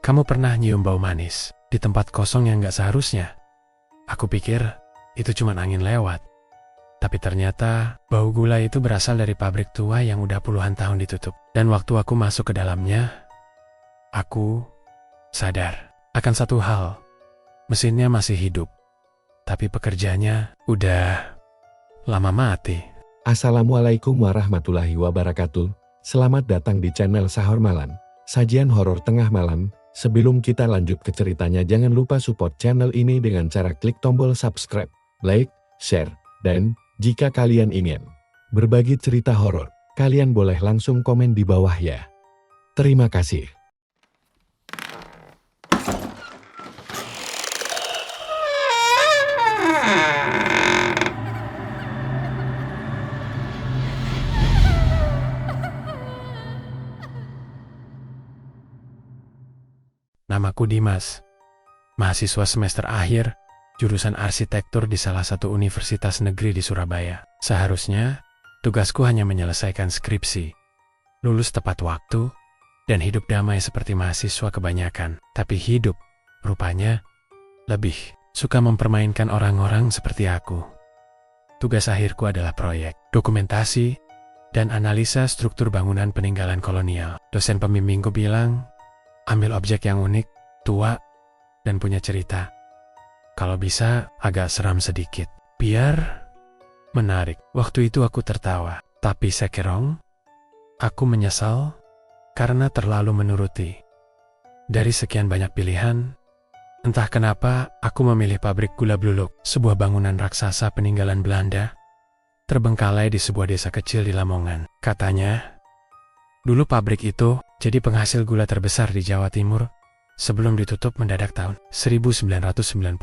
Kamu pernah nyium bau manis di tempat kosong yang gak seharusnya? Aku pikir itu cuma angin lewat. Tapi ternyata bau gula itu berasal dari pabrik tua yang udah puluhan tahun ditutup. Dan waktu aku masuk ke dalamnya, aku sadar akan satu hal. Mesinnya masih hidup, tapi pekerjanya udah lama mati. Assalamualaikum warahmatullahi wabarakatuh. Selamat datang di channel Sahur Malam, sajian horor tengah malam. Sebelum kita lanjut ke ceritanya, jangan lupa support channel ini dengan cara klik tombol subscribe, like, share, dan jika kalian ingin berbagi cerita horor, kalian boleh langsung komen di bawah ya. Terima kasih. Namaku Dimas, mahasiswa semester akhir, jurusan arsitektur di salah satu universitas negeri di Surabaya. Seharusnya, tugasku hanya menyelesaikan skripsi, lulus tepat waktu, dan hidup damai seperti mahasiswa kebanyakan. Tapi hidup, rupanya, lebih suka mempermainkan orang-orang seperti aku. Tugas akhirku adalah proyek, dokumentasi, dan analisa struktur bangunan peninggalan kolonial. Dosen pembimbingku bilang, ambil objek yang unik, tua, dan punya cerita. Kalau bisa, agak seram sedikit. Biar menarik. Waktu itu aku tertawa. Tapi sekarang, aku menyesal karena terlalu menuruti. Dari sekian banyak pilihan, entah kenapa aku memilih pabrik gula Bluluk, sebuah bangunan raksasa peninggalan Belanda, terbengkalai di sebuah desa kecil di Lamongan. Katanya, dulu pabrik itu jadi penghasil gula terbesar di Jawa Timur sebelum ditutup mendadak tahun 1991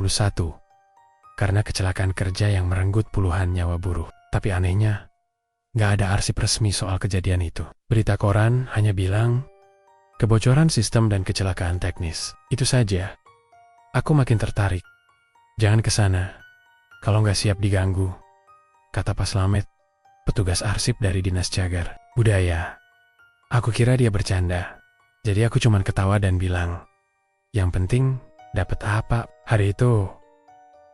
karena kecelakaan kerja yang merenggut puluhan nyawa buruh. Tapi anehnya, nggak ada arsip resmi soal kejadian itu. Berita koran hanya bilang kebocoran sistem dan kecelakaan teknis. Itu saja. Aku makin tertarik. Jangan ke sana kalau nggak siap diganggu, kata Pak Slamet, petugas arsip dari Dinas Cagar Budaya. Aku kira dia bercanda, jadi aku cuman ketawa dan bilang, yang penting dapat apa. Hari itu,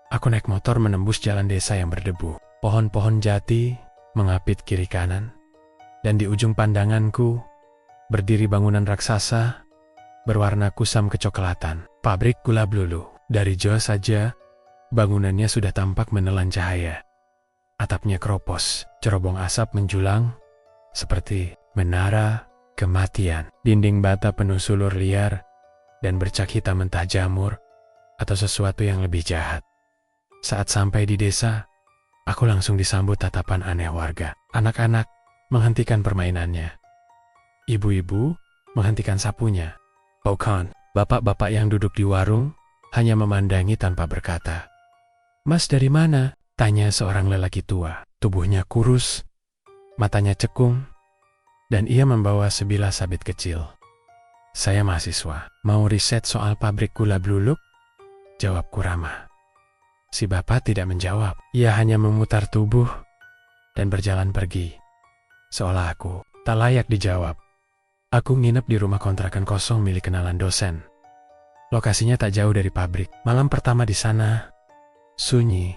aku naik motor menembus jalan desa yang berdebu. Pohon-pohon jati mengapit kiri kanan, dan di ujung pandanganku berdiri bangunan raksasa berwarna kusam kecoklatan. Pabrik gula Bluluk. Dari jauh saja, bangunannya sudah tampak menelan cahaya. Atapnya keropos, cerobong asap menjulang seperti menara kematian. Dinding bata penuh sulur liar dan bercak hitam mentah jamur atau sesuatu yang lebih jahat. Saat sampai di desa, aku langsung disambut tatapan aneh warga. Anak-anak menghentikan permainannya. Ibu-ibu menghentikan sapunya. Bahkan, bapak-bapak yang duduk di warung hanya memandangi tanpa berkata. Mas dari mana? Tanya seorang lelaki tua. Tubuhnya kurus, matanya cekung, dan ia membawa sebilah sabit kecil. Saya mahasiswa, mau riset soal pabrik gula Bluluk? Jawabku ramah. Si bapak tidak menjawab. Ia hanya memutar tubuh dan berjalan pergi. Seolah aku tak layak dijawab. Aku nginep di rumah kontrakan kosong milik kenalan dosen. Lokasinya tak jauh dari pabrik. Malam pertama di sana, sunyi,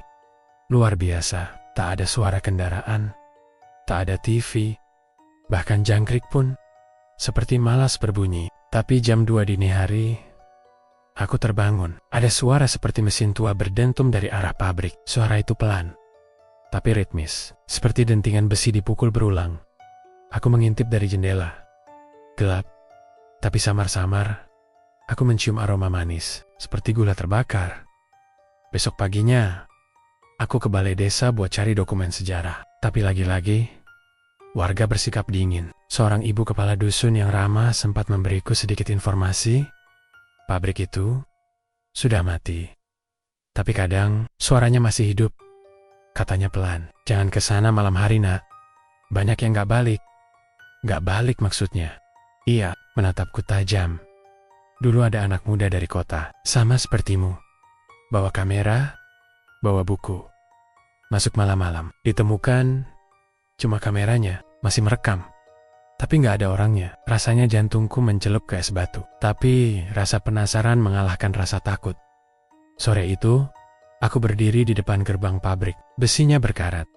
luar biasa. Tak ada suara kendaraan, tak ada TV, bahkan jangkrik pun seperti malas berbunyi. Tapi jam 2 dini hari, aku terbangun. Ada suara seperti mesin tua berdentum dari arah pabrik. Suara itu pelan, tapi ritmis, seperti dentingan besi dipukul berulang. Aku mengintip dari jendela. Gelap, tapi samar-samar, aku mencium aroma manis, seperti gula terbakar. Besok paginya, aku ke balai desa buat cari dokumen sejarah. Tapi lagi-lagi, warga bersikap dingin. Seorang ibu kepala dusun yang ramah sempat memberiku sedikit informasi. Pabrik itu sudah mati. Tapi kadang suaranya masih hidup. Katanya pelan. Jangan ke sana malam hari, nak. Banyak yang gak balik. Gak balik maksudnya. Iya, menatapku tajam. Dulu ada anak muda dari kota, sama sepertimu. Bawa kamera, bawa buku. Masuk malam-malam. Ditemukan, cuma kameranya masih merekam. tapi nggak ada orangnya. Rasanya jantungku mencelup ke es batu. Tapi rasa penasaran mengalahkan rasa takut. Sore itu, aku berdiri di depan gerbang pabrik. Besinya berkarat,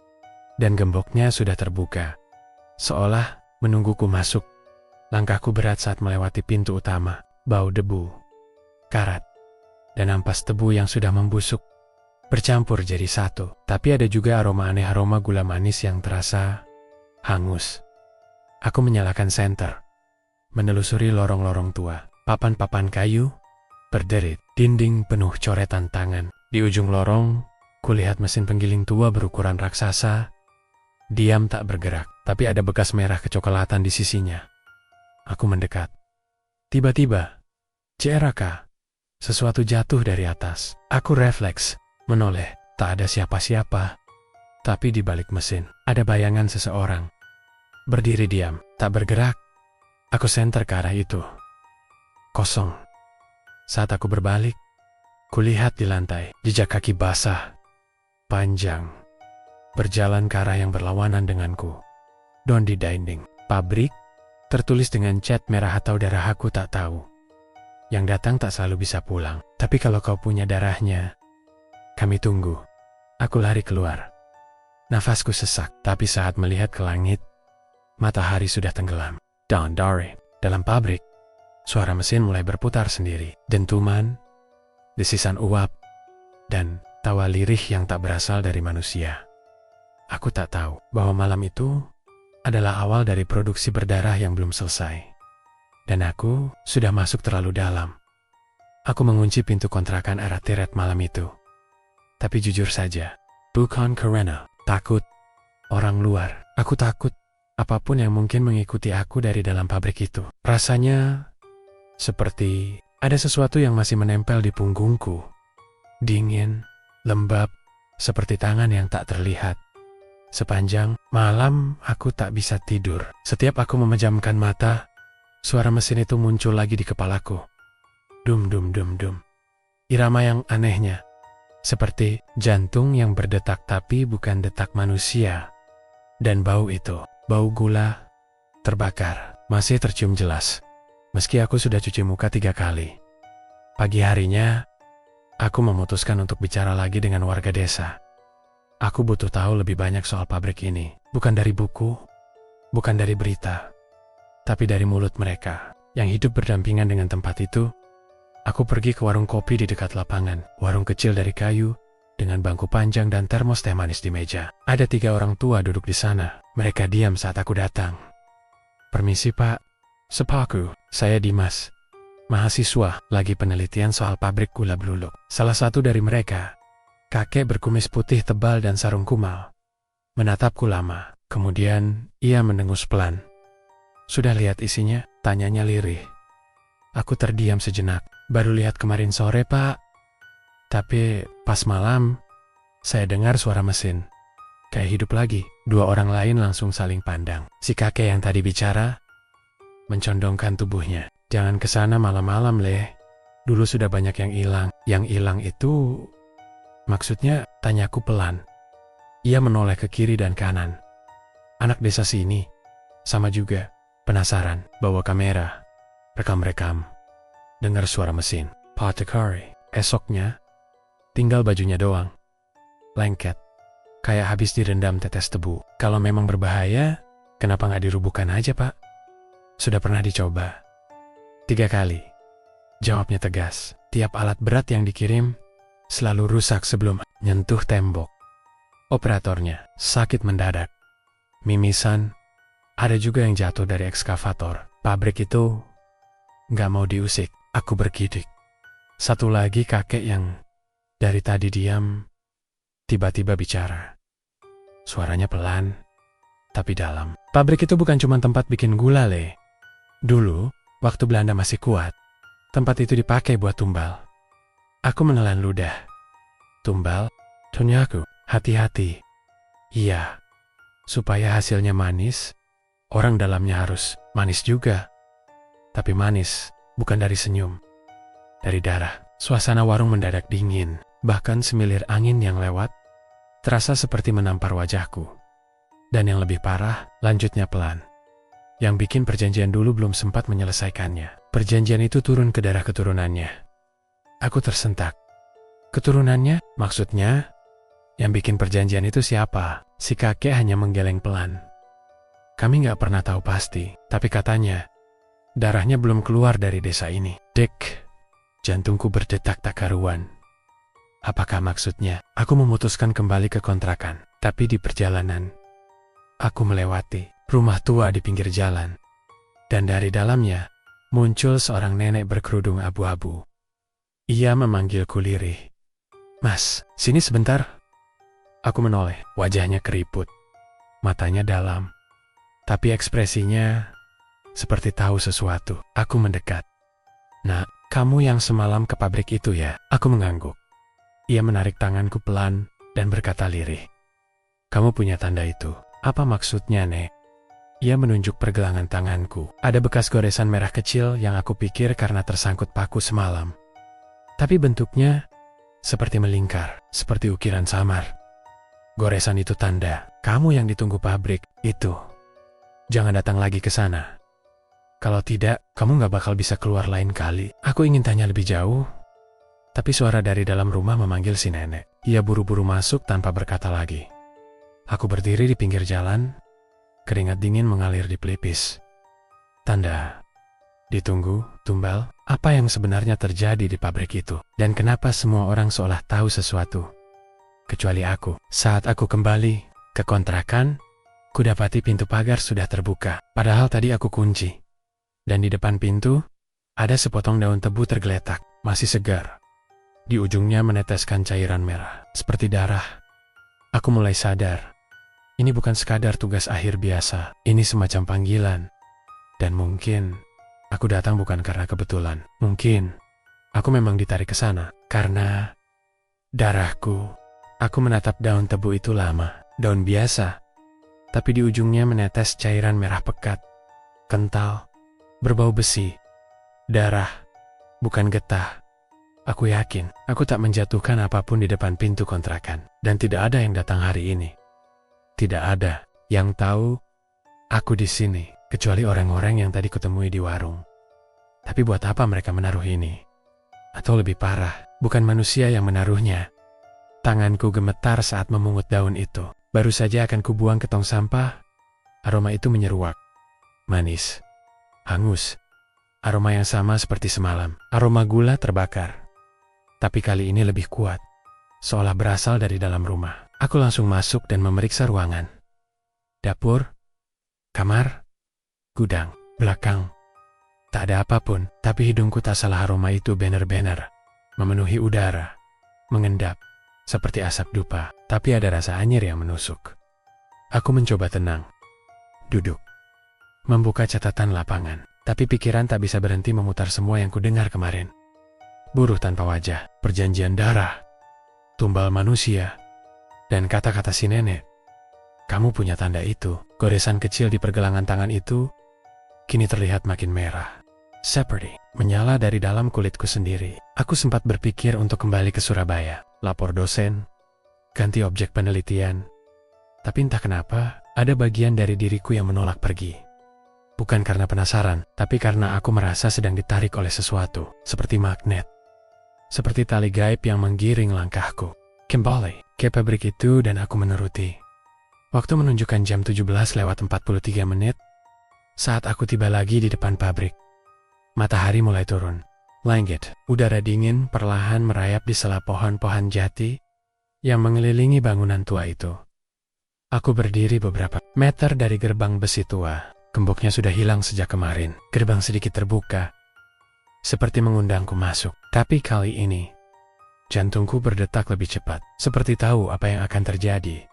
dan gemboknya sudah terbuka. Seolah menungguku masuk. Langkahku berat saat melewati pintu utama. Bau debu, karat, dan ampas tebu yang sudah membusuk bercampur jadi satu. Tapi ada juga aroma aneh, aroma gula manis yang terasa hangus. Aku menyalakan senter, menelusuri lorong-lorong tua. Papan-papan kayu berderit, dinding penuh coretan tangan. Di ujung lorong, kulihat mesin penggiling tua berukuran raksasa, diam tak bergerak, tapi ada bekas merah kecoklatan di sisinya. Aku mendekat. Tiba-tiba, CRK, sesuatu jatuh dari atas. Aku refleks, menoleh. Tak ada siapa-siapa. Tapi di balik mesin, ada bayangan seseorang. Berdiri diam, tak bergerak. Aku senter ke arah itu. Kosong. Saat aku berbalik, kulihat di lantai, jejak kaki basah, panjang, berjalan ke arah yang berlawanan denganku. Don di dinding pabrik, tertulis dengan cat merah atau darah, aku tak tahu. Yang datang tak selalu bisa pulang. Tapi kalau kau punya darahnya, kami tunggu. Aku lari keluar. Nafasku sesak, tapi saat melihat ke langit, matahari sudah tenggelam. Dawn Dare. Dalam pabrik, suara mesin mulai berputar sendiri. Dentuman, desisan uap, dan tawa lirih yang tak berasal dari manusia. Aku tak tahu bahwa malam itu adalah awal dari produksi berdarah yang belum selesai. Dan aku sudah masuk terlalu dalam. Aku mengunci pintu kontrakan arah Teret malam itu. Tapi jujur saja, bukan karena takut orang luar. Aku takut apapun yang mungkin mengikuti aku dari dalam pabrik itu. Rasanya seperti ada sesuatu yang masih menempel di punggungku. Dingin, lembab, seperti tangan yang tak terlihat. Sepanjang malam aku tak bisa tidur. Setiap aku memejamkan mata, suara mesin itu muncul lagi di kepalaku. Dum dum dum dum. Irama yang anehnya, seperti jantung yang berdetak tapi bukan detak manusia. Dan bau itu, bau gula terbakar, masih tercium jelas. Meski aku sudah cuci muka 3 kali. Pagi harinya, aku memutuskan untuk bicara lagi dengan warga desa. Aku butuh tahu lebih banyak soal pabrik ini. Bukan dari buku, bukan dari berita, tapi dari mulut mereka yang hidup berdampingan dengan tempat itu. Aku pergi ke warung kopi di dekat lapangan. Warung kecil dari kayu, dengan bangku panjang dan termos teh manis di meja. Ada 3 orang tua duduk di sana. Mereka diam saat aku datang. Permisi Pak, sepaku, saya Dimas. Mahasiswa, lagi penelitian soal pabrik gula Bluluk. Salah satu dari mereka, kakek berkumis putih tebal dan sarung kumal, menatapku lama. Kemudian ia mendengus pelan. Sudah lihat isinya? Tanyanya lirih. Aku terdiam sejenak. Baru lihat kemarin sore, Pak. Tapi pas malam, saya dengar suara mesin. Kayak hidup lagi. 2 orang lain langsung saling pandang. Si kakek yang tadi bicara mencondongkan tubuhnya. Jangan kesana malam-malam, Leh. Dulu sudah banyak yang hilang. Yang hilang itu... Maksudnya, tanyaku pelan. Ia menoleh ke kiri dan kanan. Anak desa sini. Sama juga. Penasaran. Bawa kamera. Rekam-rekam. Dengar suara mesin. Patekari. Esoknya, tinggal bajunya doang. Lengket. Kayak habis direndam tetes tebu. Kalau memang berbahaya, kenapa nggak dirubuhkan aja, Pak? Sudah pernah dicoba. 3 kali. Jawabnya tegas. Tiap alat berat yang dikirim selalu rusak sebelum nyentuh tembok. Operatornya sakit mendadak. Mimisan. Ada juga yang jatuh dari ekskavator. Pabrik itu nggak mau diusik. Aku bergidik. Satu lagi kakek yang dari tadi diam, tiba-tiba bicara. Suaranya pelan, tapi dalam. Pabrik itu bukan cuma tempat bikin gula, Le. Dulu, waktu Belanda masih kuat, tempat itu dipakai buat tumbal. Aku menelan ludah. Tumbal? Tonyaku, hati-hati. Iya, supaya hasilnya manis, orang dalamnya harus manis juga. Tapi manis bukan dari senyum, dari darah. Suasana warung mendadak dingin, bahkan semilir angin yang lewat terasa seperti menampar wajahku. Dan yang lebih parah, lanjutnya pelan. yang bikin perjanjian dulu belum sempat menyelesaikannya. Perjanjian itu turun ke darah keturunannya. Aku tersentak. Keturunannya? Maksudnya? Yang bikin perjanjian itu siapa? Si kakek hanya menggeleng pelan. Kami nggak pernah tahu pasti, tapi katanya, darahnya belum keluar dari desa ini. Dick, jantungku berdetak tak karuan. Apakah maksudnya? Aku memutuskan kembali ke kontrakan, tapi di perjalanan, aku melewati rumah tua di pinggir jalan. Dan dari dalamnya, muncul seorang nenek berkerudung abu-abu. Ia memanggilku lirih. Mas, sini sebentar. Aku menoleh, wajahnya keriput, matanya dalam, tapi ekspresinya seperti tahu sesuatu. Aku mendekat. Nak, kamu yang semalam ke pabrik itu ya? Aku mengangguk. Ia menarik tanganku pelan dan berkata lirih. Kamu punya tanda itu. Apa maksudnya, Nek? Ia menunjuk pergelangan tanganku. Ada bekas goresan merah kecil yang aku pikir karena tersangkut paku semalam. Tapi bentuknya seperti melingkar, seperti ukiran samar. Goresan itu tanda, kamu yang ditunggu pabrik, itu. Jangan datang lagi ke sana. Kalau tidak, kamu gak bakal bisa keluar lain kali. Aku ingin tanya lebih jauh, tapi suara dari dalam rumah memanggil si nenek. Ia buru-buru masuk tanpa berkata lagi. Aku berdiri di pinggir jalan, keringat dingin mengalir di pelipis. Tanda, ditunggu, tumbal, apa yang sebenarnya terjadi di pabrik itu? Dan kenapa semua orang seolah tahu sesuatu? Kecuali aku. Saat aku kembali ke kontrakan, kudapati pintu pagar sudah terbuka. Padahal tadi aku kunci. Dan di depan pintu, ada sepotong daun tebu tergeletak, masih segar. Di ujungnya meneteskan cairan merah, seperti darah. Aku mulai sadar. Ini bukan sekadar tugas akhir biasa. Ini semacam panggilan. Dan mungkin, aku datang bukan karena kebetulan. Mungkin, aku memang ditarik ke sana. Karena darahku. Aku menatap daun tebu itu lama, daun biasa, tapi di ujungnya menetes cairan merah pekat, kental, berbau besi, darah, bukan getah. Aku yakin, aku tak menjatuhkan apapun di depan pintu kontrakan, dan tidak ada yang datang hari ini. Tidak ada yang tahu aku di sini, kecuali orang-orang yang tadi kutemui di warung. Tapi buat apa mereka menaruh ini? Atau lebih parah, bukan manusia yang menaruhnya. Tanganku gemetar saat memungut daun itu. Baru saja akan kubuang ke tong sampah. Aroma itu menyeruak. Manis. Hangus. Aroma yang sama seperti semalam. Aroma gula terbakar. Tapi kali ini lebih kuat. Seolah berasal dari dalam rumah. Aku langsung masuk dan memeriksa ruangan. Dapur. Kamar. Gudang. Belakang. Tak ada apapun. Tapi hidungku tak salah aroma itu benar-benar memenuhi udara. Mengendap. Seperti asap dupa, tapi ada rasa anyir yang menusuk. Aku mencoba tenang. Duduk. Membuka catatan lapangan, tapi pikiran tak bisa berhenti memutar semua yang kudengar kemarin. Buruh tanpa wajah, perjanjian darah, tumbal manusia, dan kata-kata si nenek. Kamu punya tanda itu. Goresan kecil di pergelangan tangan itu kini terlihat makin merah. Seperti menyala dari dalam kulitku sendiri. Aku sempat berpikir untuk kembali ke Surabaya, lapor dosen, ganti objek penelitian. Tapi entah kenapa, ada bagian dari diriku yang menolak pergi. Bukan karena penasaran, tapi karena aku merasa sedang ditarik oleh sesuatu, seperti magnet. Seperti tali gaib yang menggiring langkahku. Kembali ke pabrik itu dan aku menuruti. Waktu menunjukkan jam 17:43 saat aku tiba lagi di depan pabrik. Matahari mulai turun. Langit, udara dingin perlahan merayap di sela pohon-pohon jati yang mengelilingi bangunan tua itu. Aku berdiri beberapa meter dari gerbang besi tua. Gemboknya sudah hilang sejak kemarin. Gerbang sedikit terbuka, seperti mengundangku masuk. Tapi kali ini, jantungku berdetak lebih cepat, seperti tahu apa yang akan terjadi.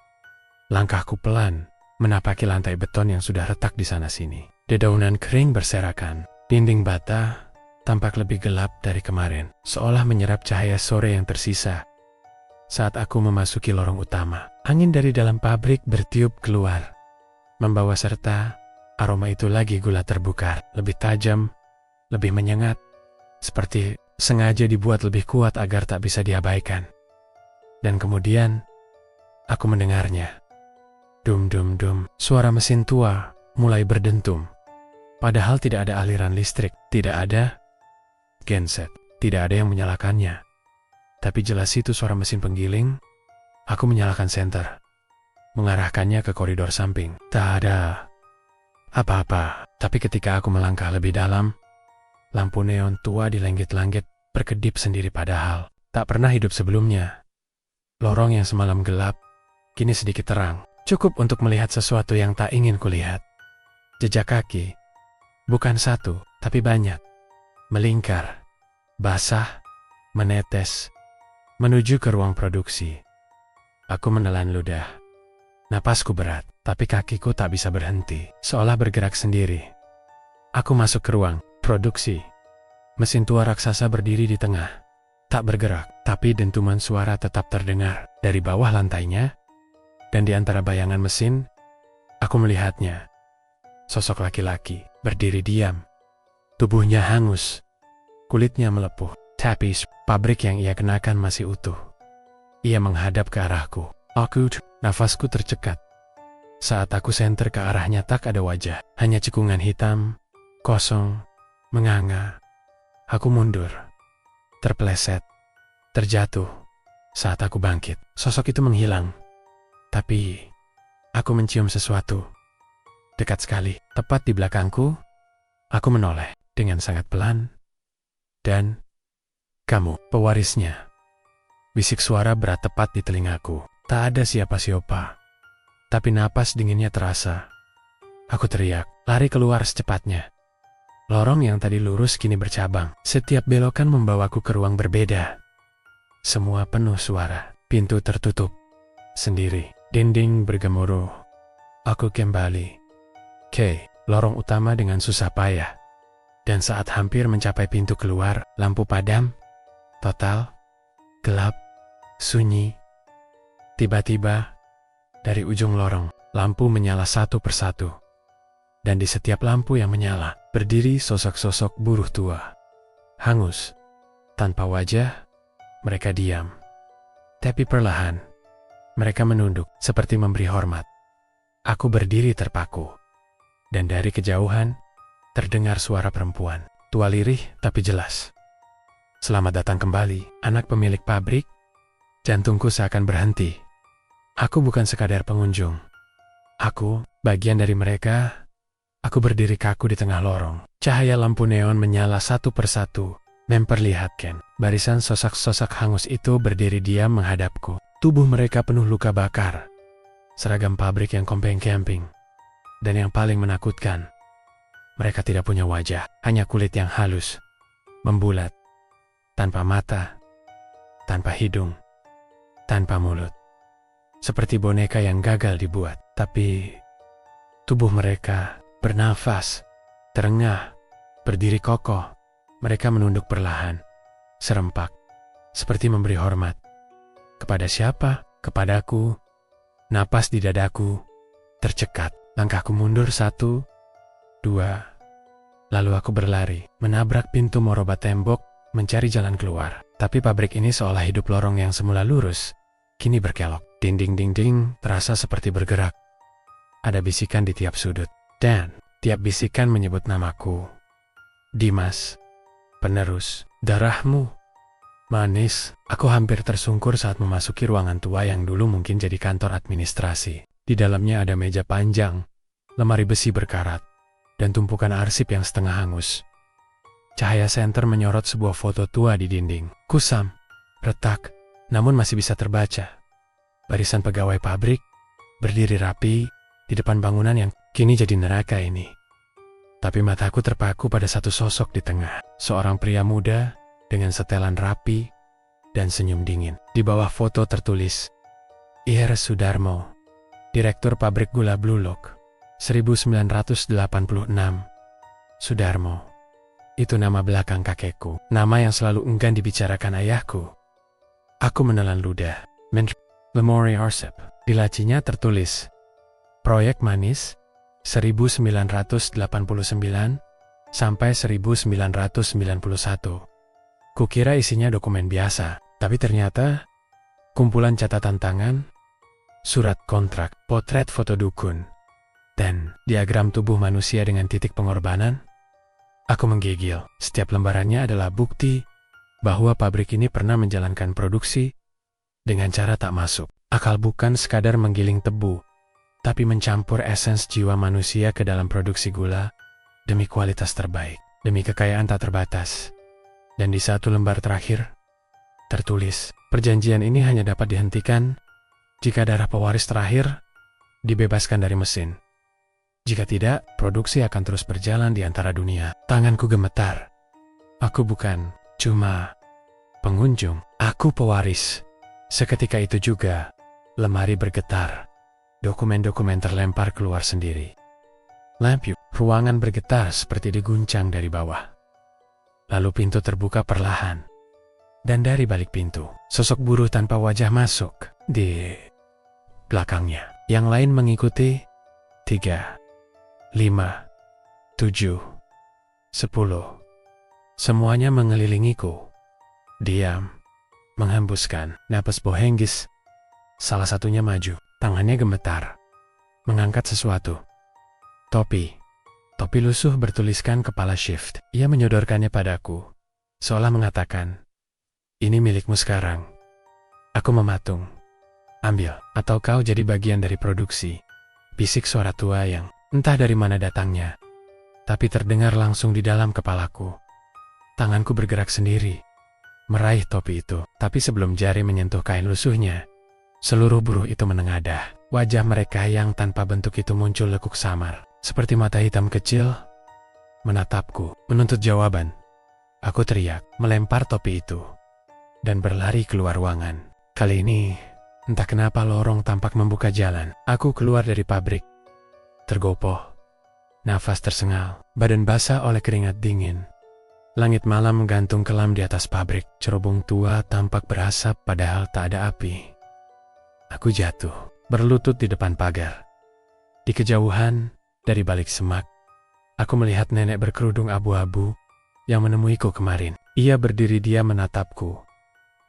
Langkahku pelan, menapaki lantai beton yang sudah retak di sana-sini. Dedaunan kering berserakan. Dinding bata tampak lebih gelap dari kemarin, seolah menyerap cahaya sore yang tersisa. Saat aku memasuki lorong utama, angin dari dalam pabrik bertiup keluar, membawa serta aroma itu lagi gula terbukar, lebih tajam, lebih menyengat, seperti sengaja dibuat lebih kuat agar tak bisa diabaikan. Dan kemudian, aku mendengarnya. Dum-dum-dum, suara mesin tua mulai berdentum. Padahal tidak ada aliran listrik, tidak ada genset, tidak ada yang menyalakannya. Tapi jelas itu suara mesin penggiling. Aku menyalakan senter, mengarahkannya ke koridor samping. Tak ada apa-apa. Tapi ketika aku melangkah lebih dalam, lampu neon tua di langit-langit berkedip sendiri padahal tak pernah hidup sebelumnya. Lorong yang semalam gelap, kini sedikit terang. Cukup untuk melihat sesuatu yang tak ingin kulihat. Jejak kaki, bukan satu, tapi banyak. Melingkar, basah, menetes, menuju ke ruang produksi. Aku menelan ludah. Napasku berat, tapi kakiku tak bisa berhenti, seolah bergerak sendiri. Aku masuk ke ruang produksi. Mesin tua raksasa berdiri di tengah. Tak bergerak, tapi dentuman suara tetap terdengar dari bawah lantainya. Dan di antara bayangan mesin, aku melihatnya. Sosok laki-laki berdiri diam. Tubuhnya hangus, kulitnya melepuh. Tapi pabrik yang ia kenakan masih utuh. Ia menghadap ke arahku. Nafasku tercekat. Saat aku senter ke arahnya tak ada wajah. Hanya cekungan hitam, kosong, menganga. Aku mundur. Terpeleset. Terjatuh. Saat aku bangkit, sosok itu menghilang. Tapi, aku mencium sesuatu. Dekat sekali, tepat di belakangku, aku menoleh dengan sangat pelan. Dan, kamu, pewarisnya. Bisik suara berat tepat di telingaku. Tak ada siapa-siapa. Tapi napas dinginnya terasa. Aku teriak, lari keluar secepatnya. Lorong yang tadi lurus kini bercabang. Setiap belokan membawaku ke ruang berbeda. Semua penuh suara. Pintu tertutup. Sendiri. Dinding bergemuruh. Aku kembali ke lorong utama dengan susah payah. Dan saat hampir mencapai pintu keluar, lampu padam. Total. Gelap. Sunyi. Tiba-tiba, dari ujung lorong, lampu menyala satu persatu. Dan di setiap lampu yang menyala, berdiri sosok-sosok buruh tua. Hangus. Tanpa wajah, mereka diam. Tapi perlahan, mereka menunduk seperti memberi hormat. Aku berdiri terpaku. Dan dari kejauhan, terdengar suara perempuan. Tua lirih tapi jelas. Selamat datang kembali, anak pemilik pabrik. Jantungku seakan berhenti. Aku bukan sekadar pengunjung. Aku, bagian dari mereka. Aku berdiri kaku di tengah lorong. Cahaya lampu neon menyala satu persatu, memperlihatkan barisan sosok-sosok hangus itu berdiri diam menghadapku. Tubuh mereka penuh luka bakar. Seragam pabrik yang kompeng-kemping. Dan yang paling menakutkan, mereka tidak punya wajah, hanya kulit yang halus, membulat, tanpa mata, tanpa hidung, tanpa mulut. Seperti boneka yang gagal dibuat, tapi tubuh mereka bernafas, terengah, berdiri kokoh. Mereka menunduk perlahan, serempak, seperti memberi hormat. Kepada siapa? Kepadaku. Napas di dadaku tercekat. Langkahku mundur 1, 2. Lalu aku berlari, menabrak pintu morobat tembok, mencari jalan keluar. Tapi pabrik ini seolah hidup. Lorong yang semula lurus kini berkelok. Dinding-dinding terasa seperti bergerak. Ada bisikan di tiap sudut. Dan tiap bisikan menyebut namaku. Dimas, penerus, darahmu. Manis, aku hampir tersungkur saat memasuki ruangan tua yang dulu mungkin jadi kantor administrasi. Di dalamnya ada meja panjang, lemari besi berkarat, dan tumpukan arsip yang setengah hangus. Cahaya senter menyorot sebuah foto tua di dinding. Kusam, retak, namun masih bisa terbaca. Barisan pegawai pabrik berdiri rapi di depan bangunan yang kini jadi neraka ini. Tapi mataku terpaku pada satu sosok di tengah. Seorang pria muda dengan setelan rapi dan senyum dingin. Di bawah foto tertulis, Ir Sudarmo, Direktur Pabrik Gula Blue Lock, 1986. Sudarmo, itu nama belakang kakekku. Nama yang selalu enggan dibicarakan ayahku. Aku menelan ludah. Memory Arsip. Di lacinya tertulis, Proyek Manis, 1989 sampai 1991. Kukira isinya dokumen biasa, tapi ternyata kumpulan catatan tangan, surat kontrak, potret foto dukun, dan diagram tubuh manusia dengan titik pengorbanan. Aku menggigil. Setiap lembarannya adalah bukti bahwa pabrik ini pernah menjalankan produksi dengan cara tak masuk akal, bukan sekadar menggiling tebu, tapi mencampur esens jiwa manusia ke dalam produksi gula demi kualitas terbaik, demi kekayaan tak terbatas. Dan di satu lembar terakhir, tertulis, perjanjian ini hanya dapat dihentikan jika darah pewaris terakhir dibebaskan dari mesin. Jika tidak, produksi akan terus berjalan di antara dunia. Tanganku gemetar. Aku bukan cuma pengunjung, aku pewaris. Seketika itu juga, lemari bergetar. Dokumen-dokumen terlempar keluar sendiri. Lampu ruangan bergetar seperti diguncang dari bawah. Lalu pintu terbuka perlahan. Dan dari balik pintu, sosok buruh tanpa wajah masuk. Di belakangnya, yang lain mengikuti. 3, 5, 7, 10. Semuanya mengelilingiku. Diam, menghembuskan napas bohenggis. Salah satunya maju, tangannya gemetar, mengangkat sesuatu. Topi lusuh bertuliskan kepala shift. Ia menyodorkannya padaku, seolah mengatakan, "Ini milikmu sekarang." Aku mematung. "Ambil, atau kau jadi bagian dari produksi." Bisik suara tua yang entah dari mana datangnya, tapi terdengar langsung di dalam kepalaku. Tanganku bergerak sendiri, meraih topi itu. Tapi sebelum jari menyentuh kain lusuhnya, seluruh buruh itu menengadah. Wajah mereka yang tanpa bentuk itu muncul lekuk samar, seperti mata hitam kecil, menatapku, menuntut jawaban. Aku teriak, melempar topi itu, dan berlari keluar ruangan. Kali ini, entah kenapa lorong tampak membuka jalan. Aku keluar dari pabrik, tergopoh, nafas tersengal, badan basah oleh keringat dingin. Langit malam menggantung kelam di atas pabrik. Cerobong tua tampak berasap padahal tak ada api. Aku jatuh, berlutut di depan pagar. Di kejauhan, dari balik semak, aku melihat nenek berkerudung abu-abu yang menemuiku kemarin. Ia berdiri diam menatapku.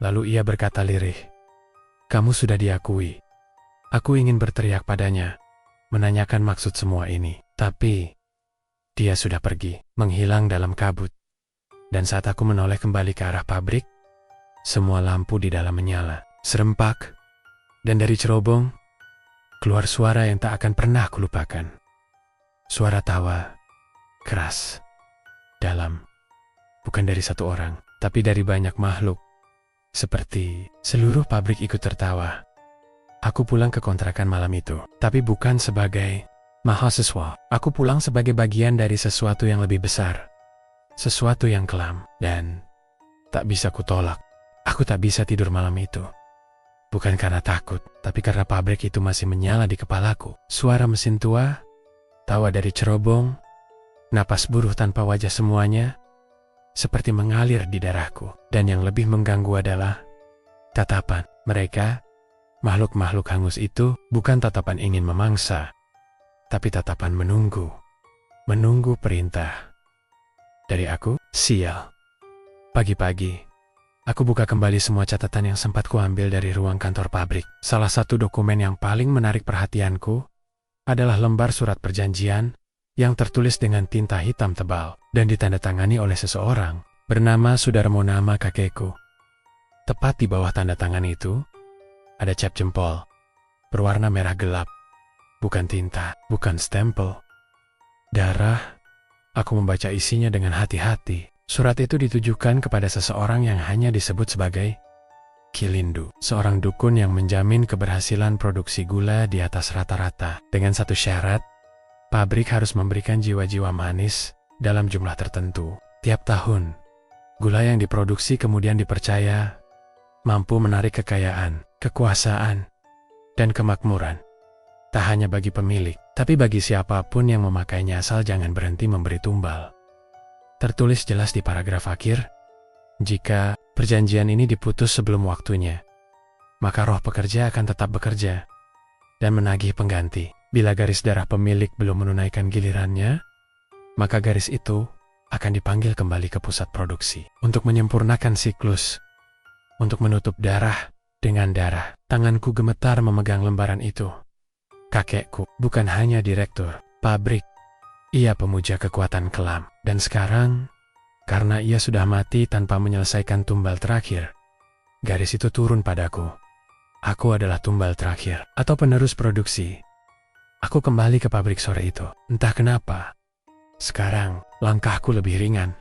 Lalu ia berkata lirih, "Kamu sudah diakui." Aku ingin berteriak padanya, menanyakan maksud semua ini. Tapi, dia sudah pergi, menghilang dalam kabut. Dan saat aku menoleh kembali ke arah pabrik, semua lampu di dalam menyala, serempak, dan dari cerobong, keluar suara yang tak akan pernah kulupakan. Suara tawa, keras, dalam, bukan dari satu orang, tapi dari banyak makhluk. Seperti seluruh pabrik ikut tertawa. Aku pulang ke kontrakan malam itu, tapi bukan sebagai mahasiswa. Aku pulang sebagai bagian dari sesuatu yang lebih besar. Sesuatu yang kelam dan tak bisa kutolak. Aku tak bisa tidur malam itu. Bukan karena takut, tapi karena pabrik itu masih menyala di kepalaku. Suara mesin tua, tawa dari cerobong, napas buruh tanpa wajah, semuanya seperti mengalir di darahku. Dan yang lebih mengganggu adalah tatapan mereka. Makhluk-makhluk hangus itu bukan tatapan ingin memangsa, tapi tatapan menunggu. Menunggu perintah dari aku. Sial. Pagi-pagi, aku buka kembali semua catatan yang sempat kuambil dari ruang kantor pabrik. Salah satu dokumen yang paling menarik perhatianku adalah lembar surat perjanjian yang tertulis dengan tinta hitam tebal dan ditandatangani oleh seseorang bernama Sudarmo, nama kakekku. Tepat di bawah tanda tangan itu, ada cap jempol berwarna merah gelap. Bukan tinta, bukan stempel. Darah. Aku membaca isinya dengan hati-hati. Surat itu ditujukan kepada seseorang yang hanya disebut sebagai Kilindu, seorang dukun yang menjamin keberhasilan produksi gula di atas rata-rata. Dengan satu syarat, pabrik harus memberikan jiwa-jiwa manis dalam jumlah tertentu. Tiap tahun, gula yang diproduksi kemudian dipercaya mampu menarik kekayaan, kekuasaan, dan kemakmuran. Tak hanya bagi pemilik, tapi bagi siapapun yang memakainya, asal jangan berhenti memberi tumbal. Tertulis jelas di paragraf akhir, jika perjanjian ini diputus sebelum waktunya, maka roh pekerja akan tetap bekerja dan menagih pengganti. Bila garis darah pemilik belum menunaikan gilirannya, maka garis itu akan dipanggil kembali ke pusat produksi untuk menyempurnakan siklus, untuk menutup darah dengan darah. Tanganku gemetar memegang lembaran itu. Kakekku bukan hanya direktur pabrik, ia pemuja kekuatan kelam. Dan sekarang, karena ia sudah mati tanpa menyelesaikan tumbal terakhir, garis itu turun padaku. Aku adalah tumbal terakhir, atau penerus produksi. Aku kembali ke pabrik sore itu. Entah kenapa, sekarang langkahku lebih ringan.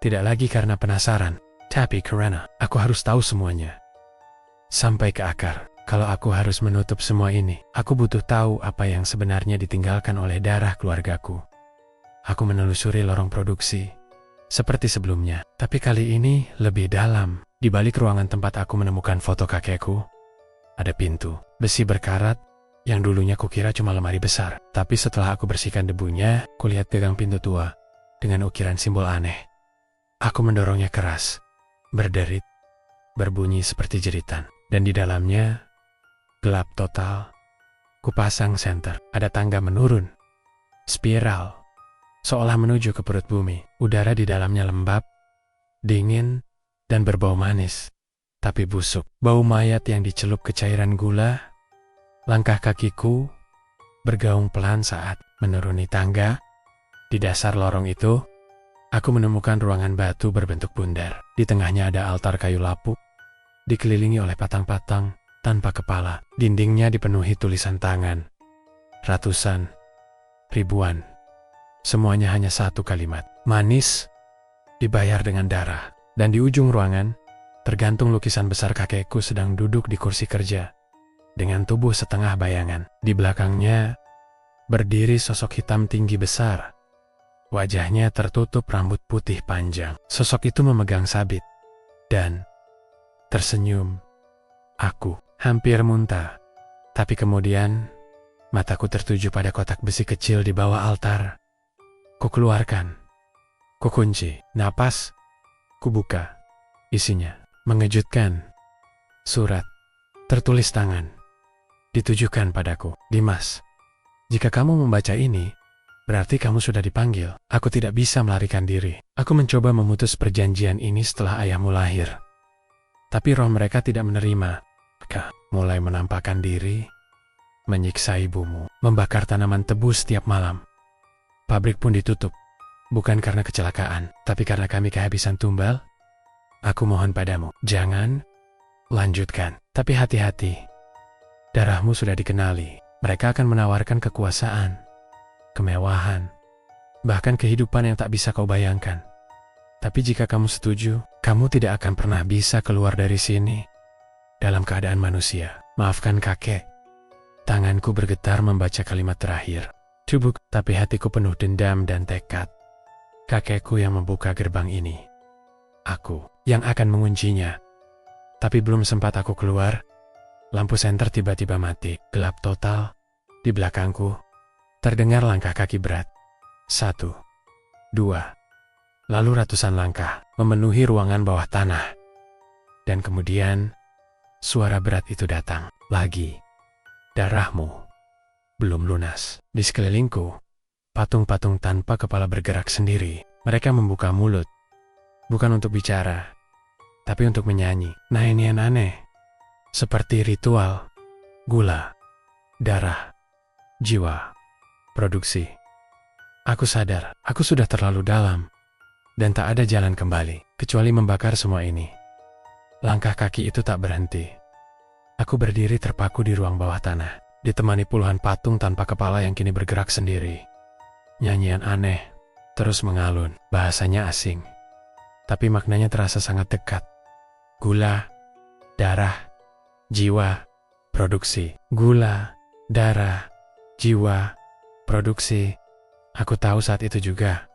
Tidak lagi karena penasaran, tapi karena aku harus tahu semuanya. Sampai ke akar. Kalau aku harus menutup semua ini, aku butuh tahu apa yang sebenarnya ditinggalkan oleh darah keluargaku. Aku menelusuri lorong produksi, seperti sebelumnya. Tapi kali ini lebih dalam. Di balik ruangan tempat aku menemukan foto kakekku, ada pintu besi berkarat yang dulunya kukira cuma lemari besar. Tapi setelah aku bersihkan debunya, kulihat gagang pintu tua dengan ukiran simbol aneh. Aku mendorongnya keras, berderit, berbunyi seperti jeritan. Dan di dalamnya, gelap total. Kupasang senter, ada tangga menurun, spiral, seolah menuju ke perut bumi. Udara di dalamnya lembab, dingin, dan berbau manis, tapi busuk. Bau mayat yang dicelup ke cairan gula. Langkah kakiku bergaung pelan saat menuruni tangga. Di dasar lorong itu, aku menemukan ruangan batu berbentuk bundar. Di tengahnya ada altar kayu lapuk, dikelilingi oleh patang-patang tanpa kepala. Dindingnya dipenuhi tulisan tangan. Ratusan, ribuan. Semuanya hanya satu kalimat. Manis, dibayar dengan darah. Dan di ujung ruangan, tergantung lukisan besar kakekku sedang duduk di kursi kerja, dengan tubuh setengah bayangan. Di belakangnya, berdiri sosok hitam tinggi besar. Wajahnya tertutup rambut putih panjang. Sosok itu memegang sabit dan tersenyum. Aku hampir muntah. Tapi kemudian, mataku tertuju pada kotak besi kecil di bawah altar. Kukeluarkan. Kukunci. Napas. Kubuka. Isinya mengejutkan. Surat. Tertulis tangan. Ditujukan padaku. Dimas, jika kamu membaca ini, berarti kamu sudah dipanggil. Aku tidak bisa melarikan diri. Aku mencoba memutus perjanjian ini setelah ayahmu lahir. Tapi roh mereka tidak menerima. Mulai menampakkan diri, menyiksa ibumu, membakar tanaman tebu setiap malam. Pabrik pun ditutup, bukan karena kecelakaan, tapi karena kami kehabisan tumbal. Aku mohon padamu, jangan lanjutkan. Tapi hati-hati, darahmu sudah dikenali. Mereka akan menawarkan kekuasaan, kemewahan, bahkan kehidupan yang tak bisa kau bayangkan. Tapi jika kamu setuju, kamu tidak akan pernah bisa keluar dari sini dalam keadaan manusia. Maafkan kakek. Tanganku bergetar membaca kalimat terakhir. Cubuk, tapi hatiku penuh dendam dan tekad. Kakekku yang membuka gerbang ini. Aku yang akan menguncinya. Tapi belum sempat aku keluar, lampu senter tiba-tiba mati. Gelap total. Di belakangku, terdengar langkah kaki berat. 1, 2, lalu ratusan langkah memenuhi ruangan bawah tanah. Dan kemudian, suara berat itu datang lagi. Darahmu belum lunas. Di sekelilingku, patung-patung tanpa kepala bergerak sendiri. Mereka membuka mulut, bukan untuk bicara, tapi untuk menyanyi. Nah, ini yang aneh. Seperti ritual. Gula, darah, jiwa, produksi. Aku sadar, aku sudah terlalu dalam, dan tak ada jalan kembali, kecuali membakar semua ini. Langkah kaki itu tak berhenti. Aku berdiri terpaku di ruang bawah tanah, ditemani puluhan patung tanpa kepala yang kini bergerak sendiri. Nyanyian aneh terus mengalun, bahasanya asing, tapi maknanya terasa sangat dekat. Gula, darah, jiwa, produksi. Gula, darah, jiwa, produksi. Aku tahu saat itu juga,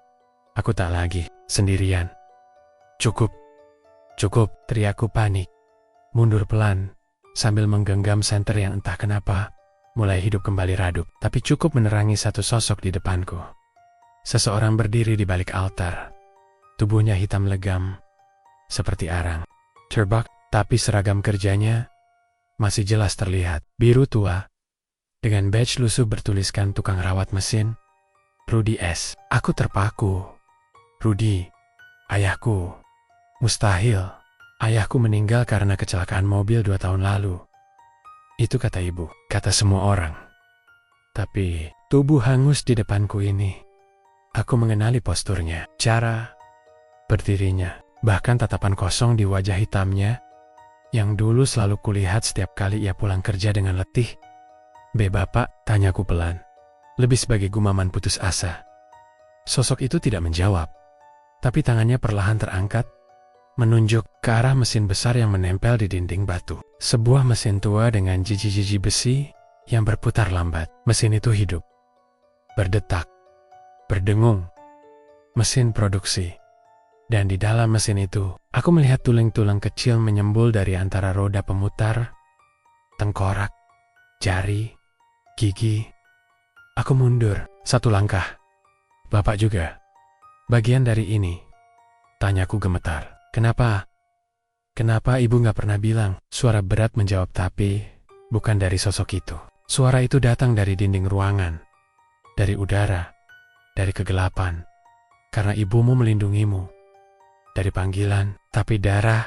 aku tak lagi sendirian. Cukup, cukup, teriakku panik. Mundur pelan, sambil menggenggam senter yang entah kenapa mulai hidup kembali redup. Tapi cukup menerangi satu sosok di depanku. Seseorang berdiri di balik altar. Tubuhnya hitam legam, seperti arang. Terbak, tapi seragam kerjanya masih jelas terlihat. Biru tua, dengan badge lusuh bertuliskan tukang rawat mesin, Rudy S. Aku terpaku. Rudy, ayahku. Mustahil. Ayahku meninggal karena kecelakaan mobil 2 tahun lalu. Itu kata ibu, kata semua orang. Tapi tubuh hangus di depanku ini. Aku mengenali posturnya, cara berdirinya, bahkan tatapan kosong di wajah hitamnya yang dulu selalu kulihat setiap kali ia pulang kerja dengan letih. Bapak, tanyaku pelan, lebih sebagai gumaman putus asa. Sosok itu tidak menjawab, tapi tangannya perlahan terangkat, menunjuk ke arah mesin besar yang menempel di dinding batu. Sebuah mesin tua dengan jiji-jiji besi yang berputar lambat. Mesin itu hidup, berdetak, berdengung. Mesin produksi. Dan di dalam mesin itu, aku melihat tulang-tulang kecil menyembul dari antara roda pemutar, tengkorak, jari, gigi. Aku mundur 1 langkah. Bapak juga bagian dari ini? Tanyaku gemetar. Kenapa? Kenapa ibu gak pernah bilang? Suara berat menjawab, tapi bukan dari sosok itu. Suara itu datang dari dinding ruangan, dari udara, dari kegelapan. Karena ibumu melindungimu. Dari panggilan, tapi darah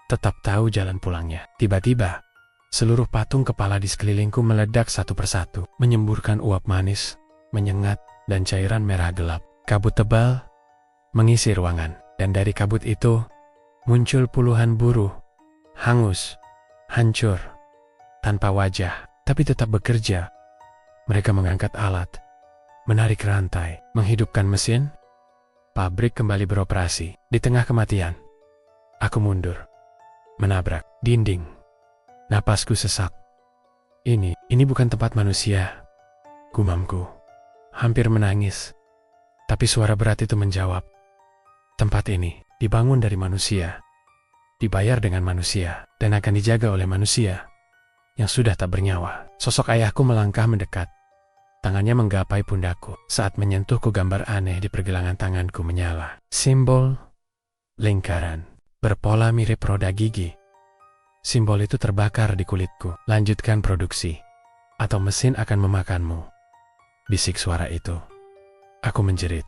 tetap tahu jalan pulangnya. Tiba-tiba, seluruh patung kepala di sekelilingku meledak satu persatu, menyemburkan uap manis, menyengat, dan cairan merah gelap. Kabut tebal mengisi ruangan, dan dari kabut itu muncul puluhan buruh, hangus, hancur, tanpa wajah, tapi tetap bekerja. Mereka mengangkat alat, menarik rantai, menghidupkan mesin. Pabrik kembali beroperasi. Di tengah kematian, aku mundur, menabrak dinding. Napasku sesak. Ini bukan tempat manusia, gumamku. Hampir menangis. Tapi suara berat itu menjawab, tempat ini dibangun dari manusia, dibayar dengan manusia, dan akan dijaga oleh manusia yang sudah tak bernyawa. Sosok ayahku melangkah mendekat. Tangannya menggapai pundakku. Saat menyentuhku, gambar aneh di pergelangan tanganku menyala. Simbol lingkaran berpola mirip roda gigi. Simbol itu terbakar di kulitku. Lanjutkan produksi, atau mesin akan memakanmu. Bisik suara itu. Aku menjerit,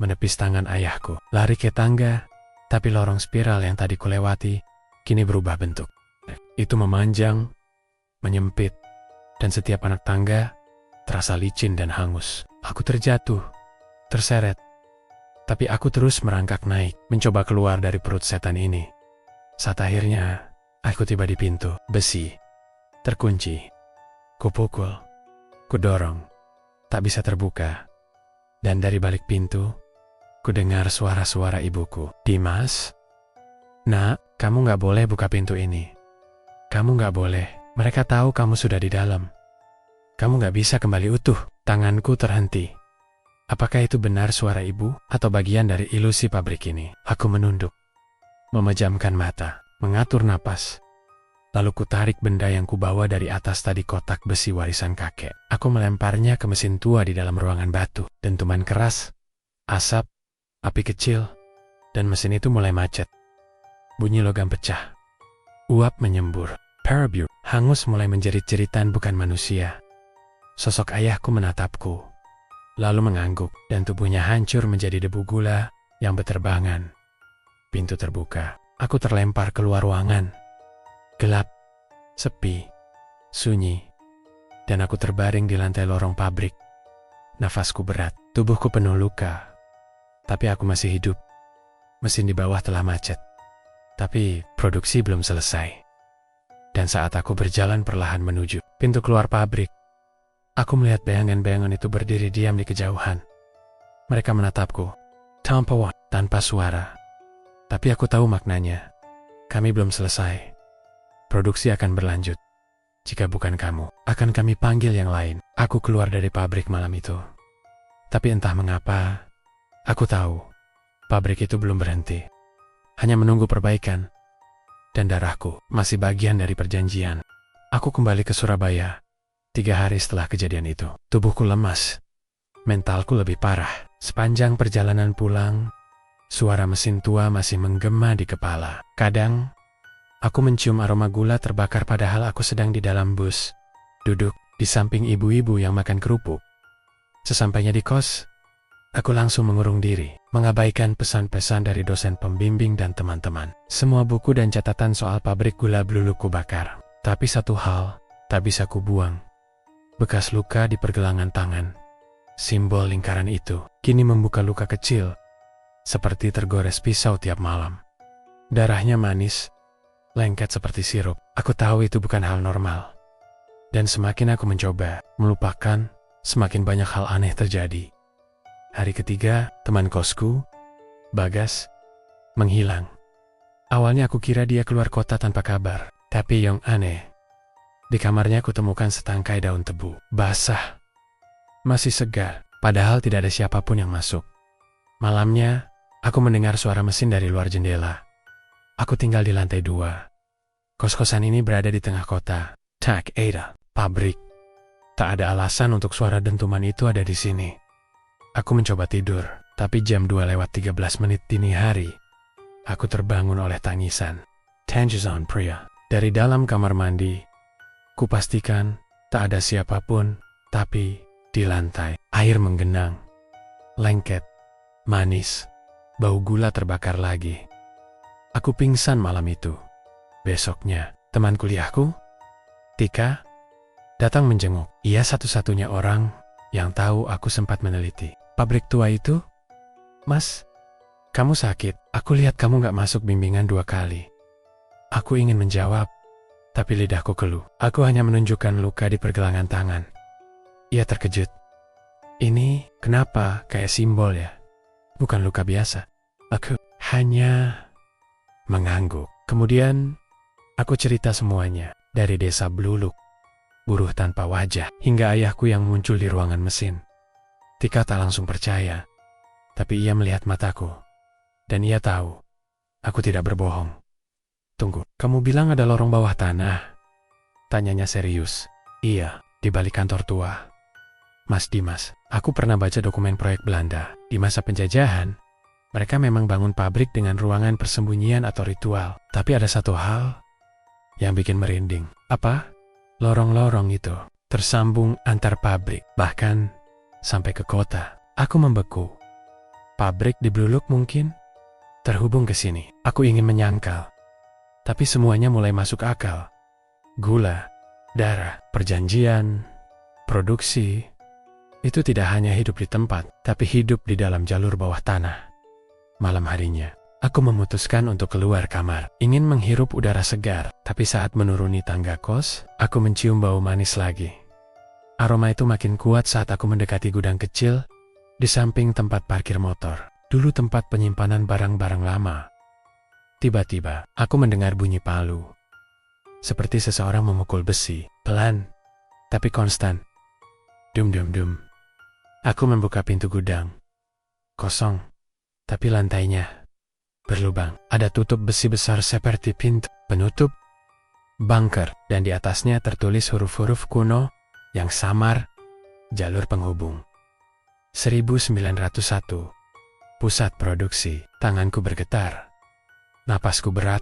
menepis tangan ayahku, lari ke tangga, tapi lorong spiral yang tadi kulewati kini berubah bentuk. Itu memanjang, menyempit, dan setiap anak tangga terasa licin dan hangus. Aku terjatuh, terseret, tapi aku terus merangkak naik, mencoba keluar dari perut setan ini. Saat akhirnya, aku tiba di pintu, besi, terkunci. Kupukul, kudorong, tak bisa terbuka. Dan dari balik pintu, kudengar suara-suara ibuku. Dimas? Nak, kamu gak boleh buka pintu ini. Kamu gak boleh, mereka tahu kamu sudah di dalam. Kamu gak bisa kembali utuh. Tanganku terhenti. Apakah itu benar suara ibu, atau bagian dari ilusi pabrik ini? Aku menunduk, memejamkan mata, mengatur napas. Lalu kutarik benda yang kubawa dari atas tadi, kotak besi warisan kakek. Aku melemparnya ke mesin tua di dalam ruangan batu. Dentuman keras, asap, api kecil, dan mesin itu mulai macet. Bunyi logam pecah. Uap menyembur. Parabur, hangus mulai menjerit-jeritan, bukan manusia. Sosok ayahku menatapku, lalu mengangguk, dan tubuhnya hancur menjadi debu gula yang beterbangan. Pintu terbuka. Aku terlempar keluar ruangan. Gelap, sepi, sunyi, dan aku terbaring di lantai lorong pabrik. Nafasku berat, tubuhku penuh luka, tapi aku masih hidup. Mesin di bawah telah macet, tapi produksi belum selesai. Dan saat aku berjalan perlahan menuju pintu keluar pabrik, aku melihat bayangan-bayangan itu berdiri diam di kejauhan. Mereka menatapku, tanpa suara. Tapi aku tahu maknanya. Kami belum selesai. Produksi akan berlanjut. Jika bukan kamu, akan kami panggil yang lain. Aku keluar dari pabrik malam itu. Tapi entah mengapa, aku tahu pabrik itu belum berhenti. Hanya menunggu perbaikan. Dan darahku masih bagian dari perjanjian. Aku kembali ke Surabaya 3 hari setelah kejadian itu. Tubuhku lemas. Mentalku lebih parah. Sepanjang perjalanan pulang, suara mesin tua masih menggema di kepala. Kadang, aku mencium aroma gula terbakar padahal aku sedang di dalam bus, duduk di samping ibu-ibu yang makan kerupuk. Sesampainya di kos, aku langsung mengurung diri, mengabaikan pesan-pesan dari dosen pembimbing dan teman-teman. Semua buku dan catatan soal pabrik gula Blulu ku bakar. Tapi satu hal tak bisa kubuang. Bekas luka di pergelangan tangan. Simbol lingkaran itu kini membuka luka kecil, seperti tergores pisau tiap malam. Darahnya manis, lengket seperti sirup. Aku tahu itu bukan hal normal. Dan semakin aku mencoba melupakan, semakin banyak hal aneh terjadi. Hari ketiga, teman kosku, Bagas, menghilang. Awalnya aku kira dia keluar kota tanpa kabar. Tapi yang aneh, di kamarnya aku temukan setangkai daun tebu, basah. Masih segar, padahal tidak ada siapapun yang masuk. Malamnya, aku mendengar suara mesin dari luar jendela. Aku tinggal di lantai 2. Kos-kosan ini berada di tengah kota. Tak ada pabrik. Tak ada alasan untuk suara dentuman itu ada di sini. Aku mencoba tidur, tapi jam 2:13 dini hari, aku terbangun oleh tangisan. Tangisan pria. Dari dalam kamar mandi, kupastikan tak ada siapapun, tapi di lantai, air menggenang, lengket, manis, bau gula terbakar lagi. Aku pingsan malam itu. Besoknya, teman kuliahku, Tika, datang menjenguk. Ia satu-satunya orang yang tahu aku sempat meneliti. Pabrik tua itu? Mas, kamu sakit. Aku lihat kamu gak masuk bimbingan 2 kali. Aku ingin menjawab, tapi lidahku keluh. Aku hanya menunjukkan luka di pergelangan tangan. Ia terkejut. Ini kenapa kayak simbol ya? Bukan luka biasa. Aku hanya mengangguk. Kemudian, aku cerita semuanya. Dari desa Bluluk, buruh tanpa wajah, hingga ayahku yang muncul di ruangan mesin. Tika tak langsung percaya, tapi ia melihat mataku. Dan ia tahu, aku tidak berbohong. Tunggu, kamu bilang ada lorong bawah tanah? Tanyanya serius. Iya, di balik kantor tua. Mas Dimas, aku pernah baca dokumen proyek Belanda. Di masa penjajahan, mereka memang bangun pabrik dengan ruangan persembunyian atau ritual. Tapi ada satu hal yang bikin merinding. Apa? Lorong-lorong itu tersambung antar pabrik, bahkan sampai ke kota. Aku membeku. Pabrik di Bluluk mungkin terhubung ke sini. Aku ingin menyangkal, tapi semuanya mulai masuk akal. Gula, darah, perjanjian, produksi. Itu tidak hanya hidup di tempat, tapi hidup di dalam jalur bawah tanah. Malam harinya, aku memutuskan untuk keluar kamar. Ingin menghirup udara segar, tapi saat menuruni tangga kos, aku mencium bau manis lagi. Aroma itu makin kuat saat aku mendekati gudang kecil di samping tempat parkir motor. Dulu tempat penyimpanan barang-barang lama. Tiba-tiba, aku mendengar bunyi palu. Seperti seseorang memukul besi, pelan, tapi konstan. Dum-dum-dum. Aku membuka pintu gudang. Kosong, tapi lantainya berlubang. Ada tutup besi besar seperti pintu penutup bunker, dan di atasnya tertulis huruf-huruf kuno yang samar, jalur penghubung. 1901. Pusat produksi. Tanganku bergetar. Napasku berat.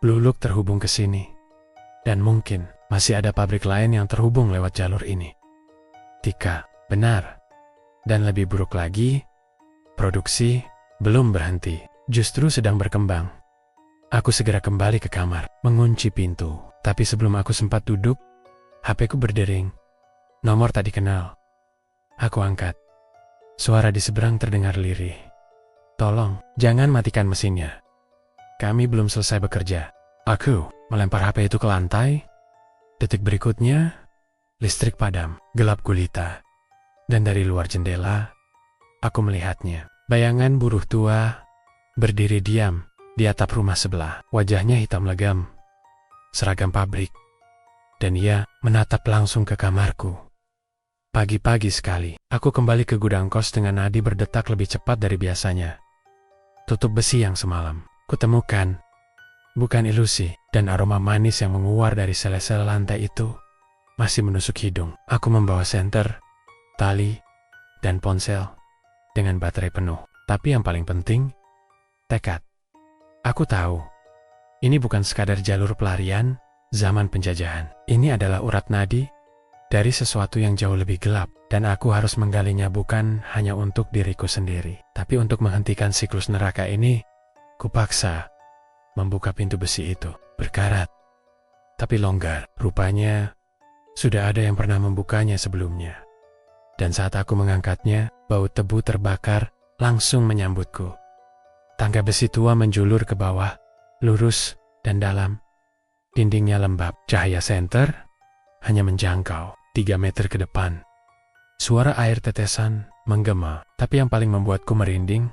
Bluluk terhubung ke sini. Dan mungkin masih ada pabrik lain yang terhubung lewat jalur ini. Tika, benar. Dan lebih buruk lagi, produksi belum berhenti, justru sedang berkembang. Aku segera kembali ke kamar, mengunci pintu. Tapi sebelum aku sempat duduk, HP-ku berdering. Nomor tak dikenal. Aku angkat. Suara di seberang terdengar lirih. Tolong, jangan matikan mesinnya. Kami belum selesai bekerja. Aku melempar HP itu ke lantai. Detik berikutnya, listrik padam, gelap gulita. Dan dari luar jendela, aku melihatnya. Bayangan buruh tua berdiri diam di atap rumah sebelah. Wajahnya hitam legam, seragam pabrik. Dan ia menatap langsung ke kamarku. Pagi-pagi sekali, aku kembali ke gudang kos dengan nadi berdetak lebih cepat dari biasanya. Tutup besi yang semalam kutemukan bukan ilusi, dan aroma manis yang menguar dari sela-sela lantai itu masih menusuk hidung. Aku membawa senter, tali, dan ponsel dengan baterai penuh. Tapi yang paling penting, tekad. Aku tahu, ini bukan sekadar jalur pelarian zaman penjajahan. Ini adalah urat nadi dari sesuatu yang jauh lebih gelap, dan aku harus menggalinya bukan hanya untuk diriku sendiri, tapi untuk menghentikan siklus neraka ini. Kupaksa membuka pintu besi itu, berkarat, tapi longgar. Rupanya, Sudah ada yang pernah membukanya sebelumnya. Dan saat aku mengangkatnya, bau tebu terbakar langsung menyambutku. Tangga besi tua menjulur ke bawah, lurus dan dalam. Dindingnya lembab, cahaya senter hanya menjangkau 3 meter ke depan. Suara air tetesan menggema, tapi yang paling membuatku merinding,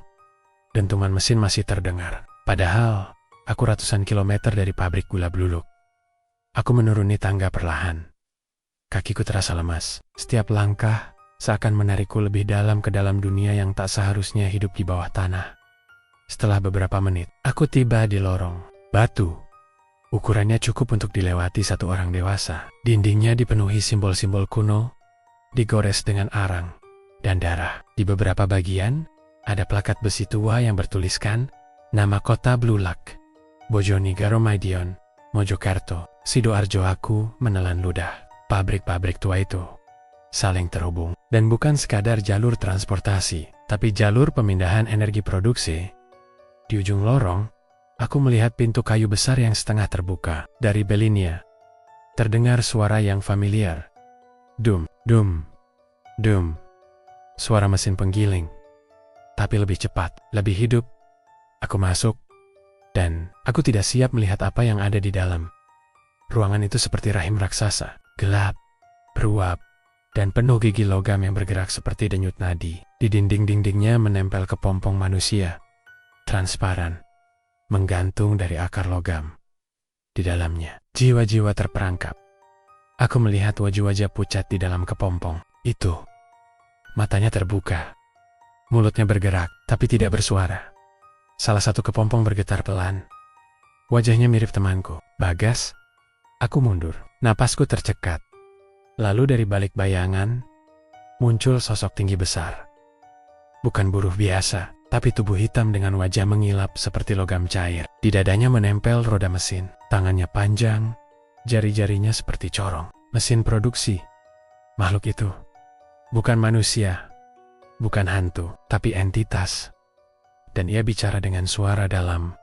dentuman mesin masih terdengar. Padahal, aku ratusan kilometer dari pabrik gula bluluk. Aku menuruni tangga perlahan. Kakiku terasa lemas. Setiap langkah seakan menarikku lebih dalam ke dalam dunia yang tak seharusnya hidup di bawah tanah. Setelah beberapa menit, aku tiba di lorong batu. Ukurannya cukup untuk dilewati satu orang dewasa. Dindingnya dipenuhi simbol-simbol kuno, digores dengan arang dan darah. Di beberapa bagian, ada plakat besi tua yang bertuliskan nama kota Blulak, Bojonegoro Madiun, Mojokerto. Sidoarjo. Aku menelan ludah. Pabrik-pabrik tua itu saling terhubung. Dan bukan sekadar jalur transportasi, tapi jalur pemindahan energi produksi. Di ujung lorong, aku melihat pintu kayu besar yang setengah terbuka. Dari belinya, terdengar suara yang familiar. Dum, dum, dum. Suara mesin penggiling. Tapi lebih cepat, lebih hidup. Aku masuk, dan aku tidak siap melihat apa yang ada di dalam. Ruangan itu seperti rahim raksasa, gelap, beruap, dan penuh gigi logam yang bergerak seperti denyut nadi. Di dinding-dindingnya menempel kepompong manusia, transparan, menggantung dari akar logam. Di dalamnya, jiwa-jiwa terperangkap. Aku melihat wajah-wajah pucat di dalam kepompong itu. Matanya terbuka, mulutnya bergerak, tapi tidak bersuara. Salah satu kepompong bergetar pelan. Wajahnya mirip temanku, Bagas. Aku mundur, napasku tercekat. Lalu dari balik bayangan, muncul sosok tinggi besar. Bukan buruh biasa, tapi tubuh hitam dengan wajah mengilap seperti logam cair. Di dadanya menempel roda mesin, tangannya panjang, jari-jarinya seperti corong. Mesin produksi. Makhluk itu bukan manusia, bukan hantu, tapi entitas. Dan ia bicara dengan suara dalam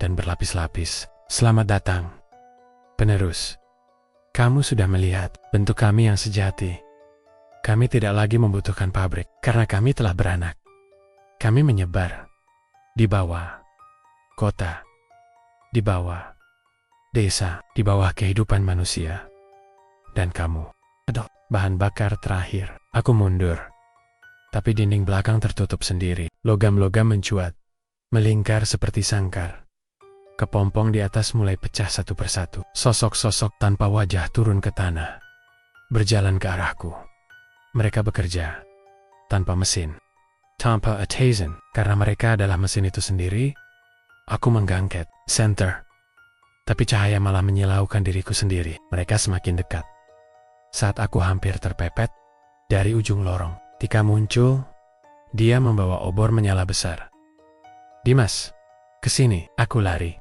dan berlapis-lapis. Selamat datang, penerus. Kamu sudah melihat bentuk kami yang sejati. Kami tidak lagi membutuhkan pabrik, karena kami telah beranak. Kami menyebar di bawah kota, di bawah desa, di bawah kehidupan manusia. Dan kamu adalah bahan bakar terakhir. Aku mundur, tapi dinding belakang tertutup sendiri. Logam-logam mencuat, melingkar seperti sangkar. Kepompong di atas mulai pecah satu persatu. Sosok-sosok tanpa wajah turun ke tanah, berjalan ke arahku. Mereka bekerja tanpa mesin, tanpa atazen. Karena mereka adalah mesin itu sendiri, aku menggangket center. Tapi cahaya malah menyilaukan diriku sendiri. Mereka semakin dekat. Saat aku hampir terpepet, dari ujung lorong, Tika muncul. Dia membawa obor menyala besar. Dimas, kesini. Aku lari.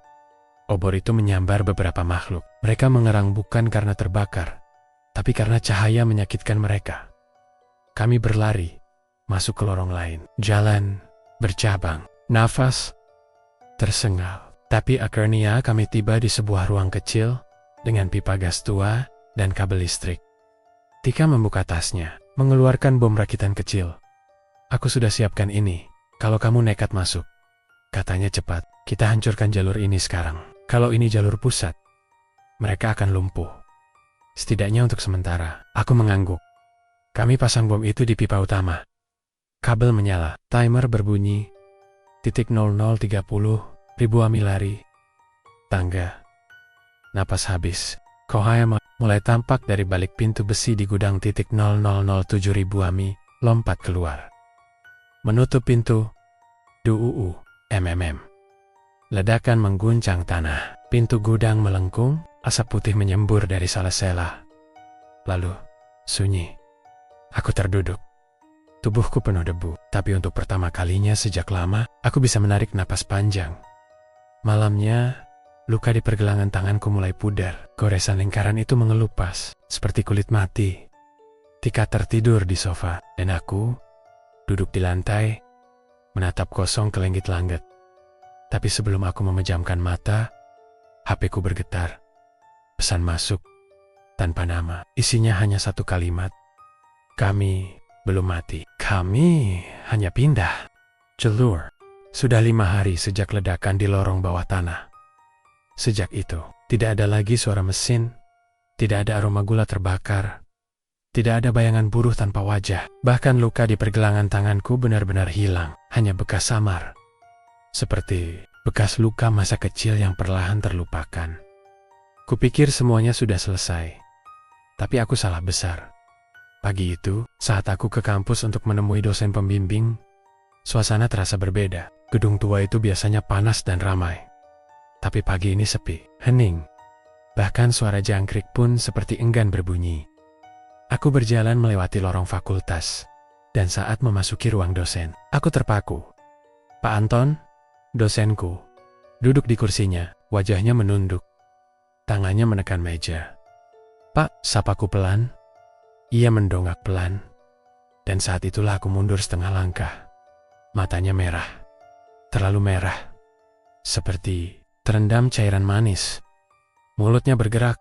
Obor itu menyambar beberapa makhluk. Mereka mengerang bukan karena terbakar, tapi karena cahaya menyakitkan mereka. Kami berlari, masuk ke lorong lain. Jalan bercabang, nafas tersengal. Tapi akhirnya kami tiba di sebuah ruang kecil dengan pipa gas tua dan kabel listrik. Tika membuka tasnya, mengeluarkan bom rakitan kecil. Aku sudah siapkan ini, kalau kamu nekat masuk. Katanya cepat, kita hancurkan jalur ini sekarang. Kalau ini jalur pusat, mereka akan lumpuh. Setidaknya untuk sementara. Aku mengangguk. Kami pasang bom itu di pipa utama. Kabel menyala, timer berbunyi. 00.30, ribu ami lari. Tangga. Napas habis. Kohayama mulai tampak dari balik pintu besi di gudang. 0007 ribu ami, lompat keluar. Menutup pintu. Duuu, MMM. Ledakan mengguncang tanah. Pintu gudang melengkung, asap putih menyembur dari sela-sela. Lalu, sunyi. Aku terduduk. Tubuhku penuh debu, tapi untuk pertama kalinya sejak lama, aku bisa menarik napas panjang. Malamnya, luka di pergelangan tanganku mulai pudar. Goresan lingkaran itu mengelupas, seperti kulit mati. Tika tertidur di sofa, dan aku duduk di lantai, menatap kosong ke lenggit-langit. Tapi sebelum aku memejamkan mata, HP-ku bergetar. Pesan masuk, tanpa nama. Isinya hanya satu kalimat. Kami belum mati. Kami hanya pindah. Jelur. Sudah 5 hari sejak ledakan di lorong bawah tanah. Sejak itu, tidak ada lagi suara mesin, tidak ada aroma gula terbakar, tidak ada bayangan buruh tanpa wajah. Bahkan luka di pergelangan tanganku benar-benar hilang, hanya bekas samar. Seperti bekas luka masa kecil yang perlahan terlupakan. Kupikir semuanya sudah selesai, tapi aku salah besar. Pagi itu, saat aku ke kampus untuk menemui dosen pembimbing, suasana terasa berbeda. Gedung tua itu biasanya panas dan ramai. Tapi pagi ini sepi, hening. Bahkan suara jangkrik pun seperti enggan berbunyi. Aku berjalan melewati lorong fakultas, dan saat memasuki ruang dosen, aku terpaku. Pak Anton, dosenku, duduk di kursinya, wajahnya menunduk. Tangannya menekan meja. Pak, sapaku pelan. Ia mendongak pelan. Dan saat itulah aku mundur setengah langkah. Matanya merah. Terlalu merah, seperti terendam cairan manis. Mulutnya bergerak,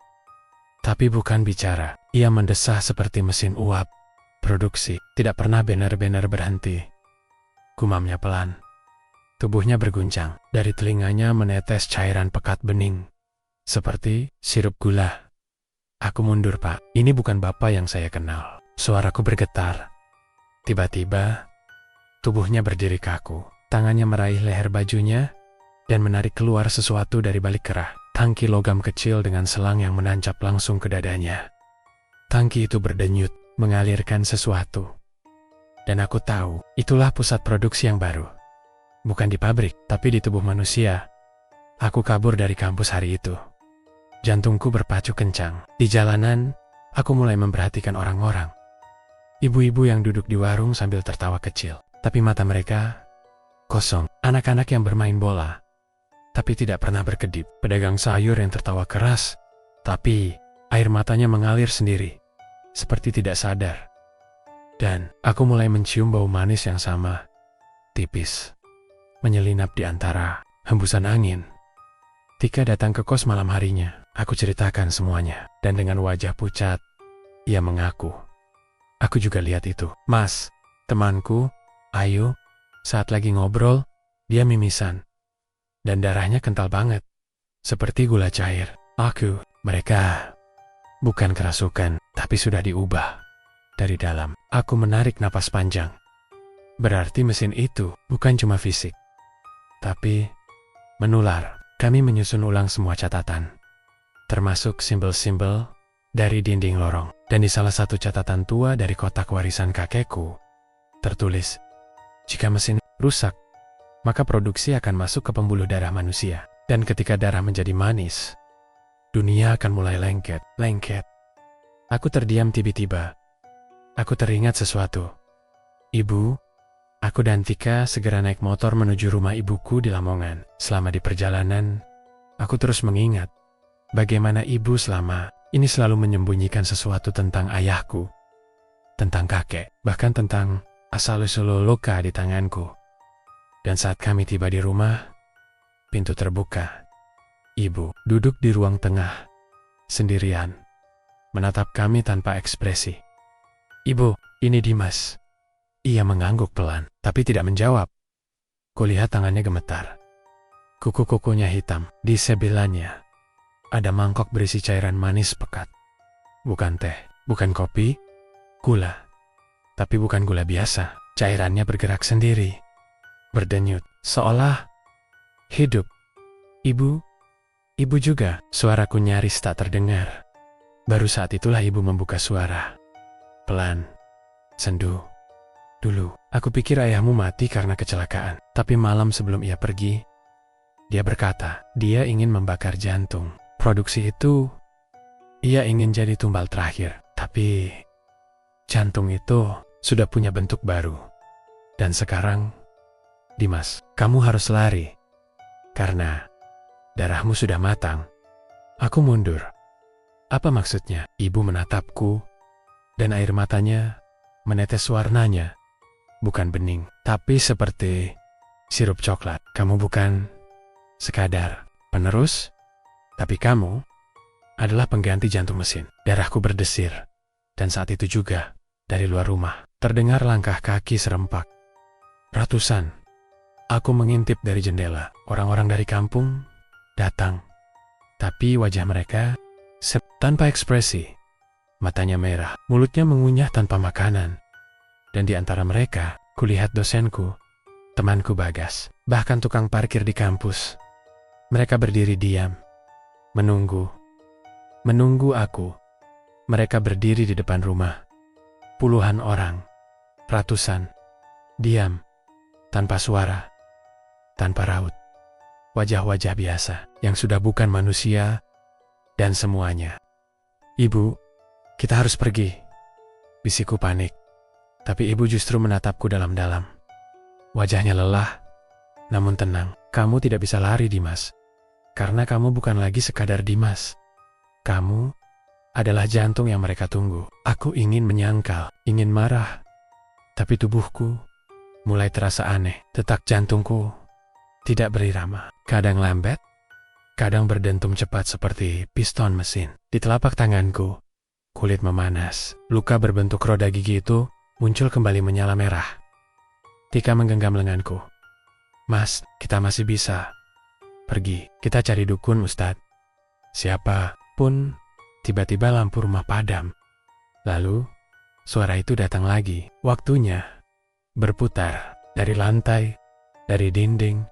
tapi bukan bicara. Ia mendesah seperti mesin uap. Produksi tidak pernah benar-benar berhenti. Gumamnya pelan. Tubuhnya berguncang. Dari telinganya menetes cairan pekat bening, seperti sirup gula. Aku mundur, Pak. Ini bukan Bapak yang saya kenal. Suaraku bergetar. Tiba-tiba, tubuhnya berdiri kaku. Tangannya meraih leher bajunya dan menarik keluar sesuatu dari balik kerah. Tangki logam kecil dengan selang yang menancap langsung ke dadanya. Tangki itu berdenyut, mengalirkan sesuatu. Dan aku tahu, itulah pusat produksi yang baru. Bukan di pabrik, tapi di tubuh manusia. Aku kabur dari kampus hari itu. Jantungku berpacu kencang. Di jalanan, aku mulai memperhatikan orang-orang. Ibu-ibu yang duduk di warung sambil tertawa kecil. Tapi mata mereka kosong. Anak-anak yang bermain bola, tapi tidak pernah berkedip. Pedagang sayur yang tertawa keras, tapi air matanya mengalir sendiri, seperti tidak sadar. Dan aku mulai mencium bau manis yang sama, tipis, menyelinap di antara hembusan angin. Tika datang ke kos malam harinya. Aku ceritakan semuanya, dan dengan wajah pucat, ia mengaku. Aku juga lihat itu. Mas, temanku, Ayu, saat lagi ngobrol, dia mimisan. Dan darahnya kental banget, seperti gula cair. Mereka bukan kerasukan, tapi sudah diubah. Dari dalam, aku menarik napas panjang. Berarti mesin itu bukan cuma fisik, tapi menular. Kami menyusun ulang semua catatan, termasuk simbol-simbol dari dinding lorong. Dan di salah satu catatan tua dari kotak warisan kakekku, tertulis, jika mesin rusak, maka produksi akan masuk ke pembuluh darah manusia. Dan ketika darah menjadi manis, dunia akan mulai lengket. Aku terdiam tiba-tiba. Aku teringat sesuatu. Ibu, aku dan Tika segera naik motor menuju rumah ibuku di Lamongan. Selama di perjalanan, aku terus mengingat bagaimana ibu selama ini selalu menyembunyikan sesuatu tentang ayahku, tentang kakek, bahkan tentang asal-usul luka di tanganku. Dan saat kami tiba di rumah, pintu terbuka. Ibu duduk di ruang tengah, sendirian, menatap kami tanpa ekspresi. Ibu, ini Dimas. Ia mengangguk pelan, tapi tidak menjawab. Kulihat tangannya gemetar. Kuku-kukunya hitam. Di sebelahnya ada mangkok berisi cairan manis pekat. Bukan teh, bukan kopi, gula. Tapi bukan gula biasa. Cairannya bergerak sendiri, berdenyut, seolah hidup. Ibu juga. Suaraku nyaris tak terdengar. Baru saat itulah ibu membuka suara. Pelan, sendu. Dulu, aku pikir ayahmu mati karena kecelakaan. Tapi malam sebelum ia pergi, dia berkata, dia ingin membakar jantung. Produksi itu, ia ingin jadi tumbal terakhir. Tapi, jantung itu sudah punya bentuk baru. Dan sekarang, Dimas, kamu harus lari. Karena darahmu sudah matang. Aku mundur. Apa maksudnya? Ibu menatapku, dan air matanya menetes warnanya. Bukan bening, tapi seperti sirup coklat. Kamu bukan sekadar penerus, tapi kamu adalah pengganti jantung mesin. Darahku berdesir. Dan saat itu juga, dari luar rumah, terdengar langkah kaki serempak. Ratusan. Aku mengintip dari jendela. Orang-orang dari kampung datang. Tapi wajah mereka tanpa ekspresi. Matanya merah, mulutnya mengunyah tanpa makanan. Dan di antara mereka, kulihat dosenku, temanku Bagas, bahkan tukang parkir di kampus. Mereka berdiri diam, menunggu aku. Mereka berdiri di depan rumah. Puluhan orang, ratusan, diam, tanpa suara, tanpa raut. Wajah-wajah biasa yang sudah bukan manusia dan semuanya. "Ibu, kita harus pergi," bisikku panik. Tapi ibu justru menatapku dalam-dalam. Wajahnya lelah, namun tenang. "Kamu tidak bisa lari, Dimas. Karena kamu bukan lagi sekadar Dimas. Kamu adalah jantung yang mereka tunggu." Aku ingin menyangkal, ingin marah. Tapi tubuhku mulai terasa aneh. Detak jantungku tidak berirama. Kadang lambat, kadang berdentum cepat seperti piston mesin. Di telapak tanganku, kulit memanas. Luka berbentuk roda gigi itu muncul kembali menyala merah. Tika menggenggam lenganku. "Mas, kita masih bisa pergi. Kita cari dukun, Ustadz." Siapa pun, tiba-tiba lampu rumah padam. Lalu, suara itu datang lagi. Waktunya berputar. Dari lantai, dari dinding,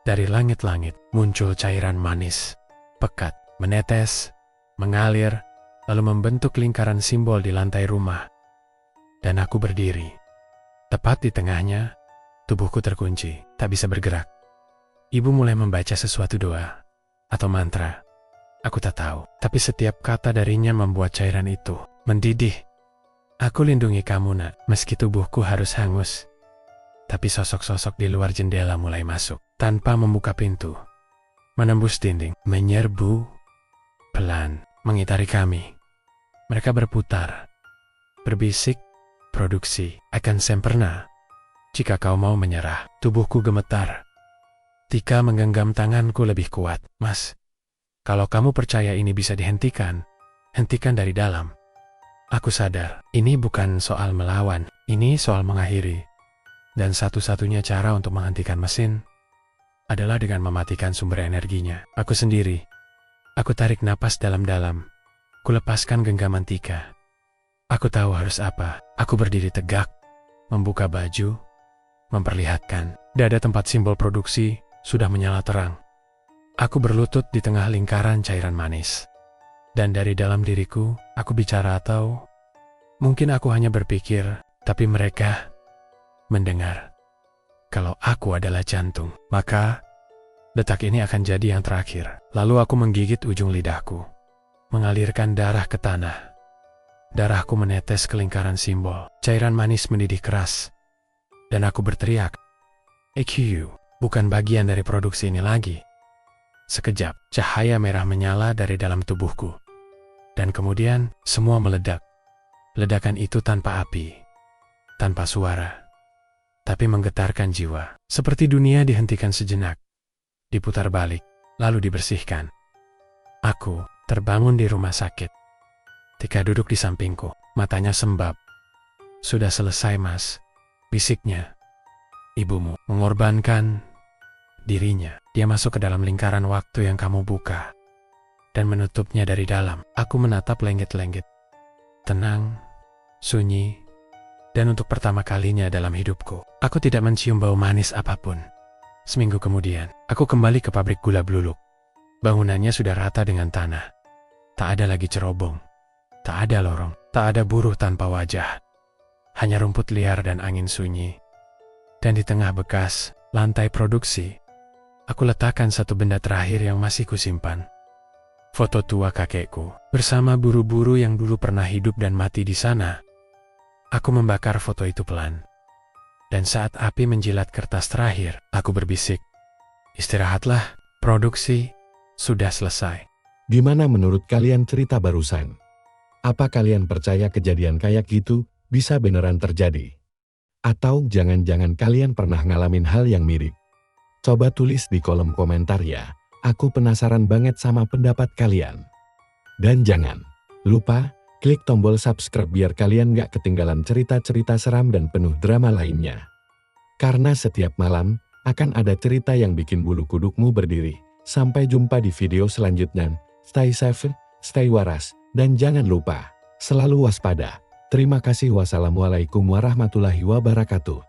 dari langit-langit, muncul cairan manis. Pekat, menetes, mengalir, lalu membentuk lingkaran simbol di lantai rumah. Dan aku berdiri. Tepat di tengahnya, tubuhku terkunci, tak bisa bergerak. Ibu mulai membaca sesuatu doa atau mantra. Aku tak tahu, tapi setiap kata darinya membuat cairan itu mendidih. "Aku lindungi kamu, Nak, meski tubuhku harus hangus." Tapi sosok-sosok di luar jendela mulai masuk, tanpa membuka pintu. Menembus dinding, menyerbu, pelan, mengitari kami. Mereka berputar, berbisik, "Produksi akan sempurna jika kau mau menyerah." Tubuhku gemetar. Tika menggenggam tanganku lebih kuat. "Mas, kalau kamu percaya ini bisa dihentikan, hentikan dari dalam." Aku sadar, ini bukan soal melawan, ini soal mengakhiri. Dan satu-satunya cara untuk menghentikan mesin adalah dengan mematikan sumber energinya. Aku sendiri. Aku tarik napas dalam-dalam. Kulepaskan genggaman Tika. Aku tahu harus apa. Aku berdiri tegak, membuka baju, memperlihatkan. Dada tempat simbol produksi sudah menyala terang. Aku berlutut di tengah lingkaran cairan manis. Dan dari dalam diriku, aku bicara atau mungkin aku hanya berpikir, tapi mereka mendengar. Kalau aku adalah jantung, maka detak ini akan jadi yang terakhir. Lalu aku menggigit ujung lidahku, mengalirkan darah ke tanah. Darahku menetes ke lingkaran simbol. Cairan manis mendidih keras. Dan aku berteriak, "EQ, bukan bagian dari produksi ini lagi." Sekejap, cahaya merah menyala dari dalam tubuhku. Dan kemudian, semua meledak. Ledakan itu tanpa api, tanpa suara, tapi menggetarkan jiwa. Seperti dunia dihentikan sejenak, diputar balik, lalu dibersihkan. Aku terbangun di rumah sakit. Tika duduk di sampingku, matanya sembab. "Sudah selesai, Mas," bisiknya. "Ibumu mengorbankan dirinya. Dia masuk ke dalam lingkaran waktu yang kamu buka dan menutupnya dari dalam." Aku menatap lenggit-lenggit. Tenang, sunyi, dan untuk pertama kalinya dalam hidupku, aku tidak mencium bau manis apapun. Seminggu kemudian, aku kembali ke pabrik gula Bluluk. Bangunannya sudah rata dengan tanah. Tak ada lagi cerobong, tak ada lorong, tak ada buruh tanpa wajah. Hanya rumput liar dan angin sunyi. Dan di tengah bekas lantai produksi, aku letakkan satu benda terakhir yang masih kusimpan. Foto tua kakekku bersama buru-buru yang dulu pernah hidup dan mati di sana. Aku membakar foto itu pelan. Dan saat api menjilat kertas terakhir, aku berbisik, "Istirahatlah, produksi sudah selesai." Gimana menurut kalian cerita barusan? Apa kalian percaya kejadian kayak gitu bisa beneran terjadi? Atau jangan-jangan kalian pernah ngalamin hal yang mirip? Coba tulis di kolom komentar ya. Aku penasaran banget sama pendapat kalian. Dan jangan lupa klik tombol subscribe biar kalian gak ketinggalan cerita-cerita seram dan penuh drama lainnya. Karena setiap malam akan ada cerita yang bikin bulu kudukmu berdiri. Sampai jumpa di video selanjutnya. Stay safe, stay waras, dan jangan lupa selalu waspada. Terima kasih. Wassalamualaikum warahmatullahi wabarakatuh.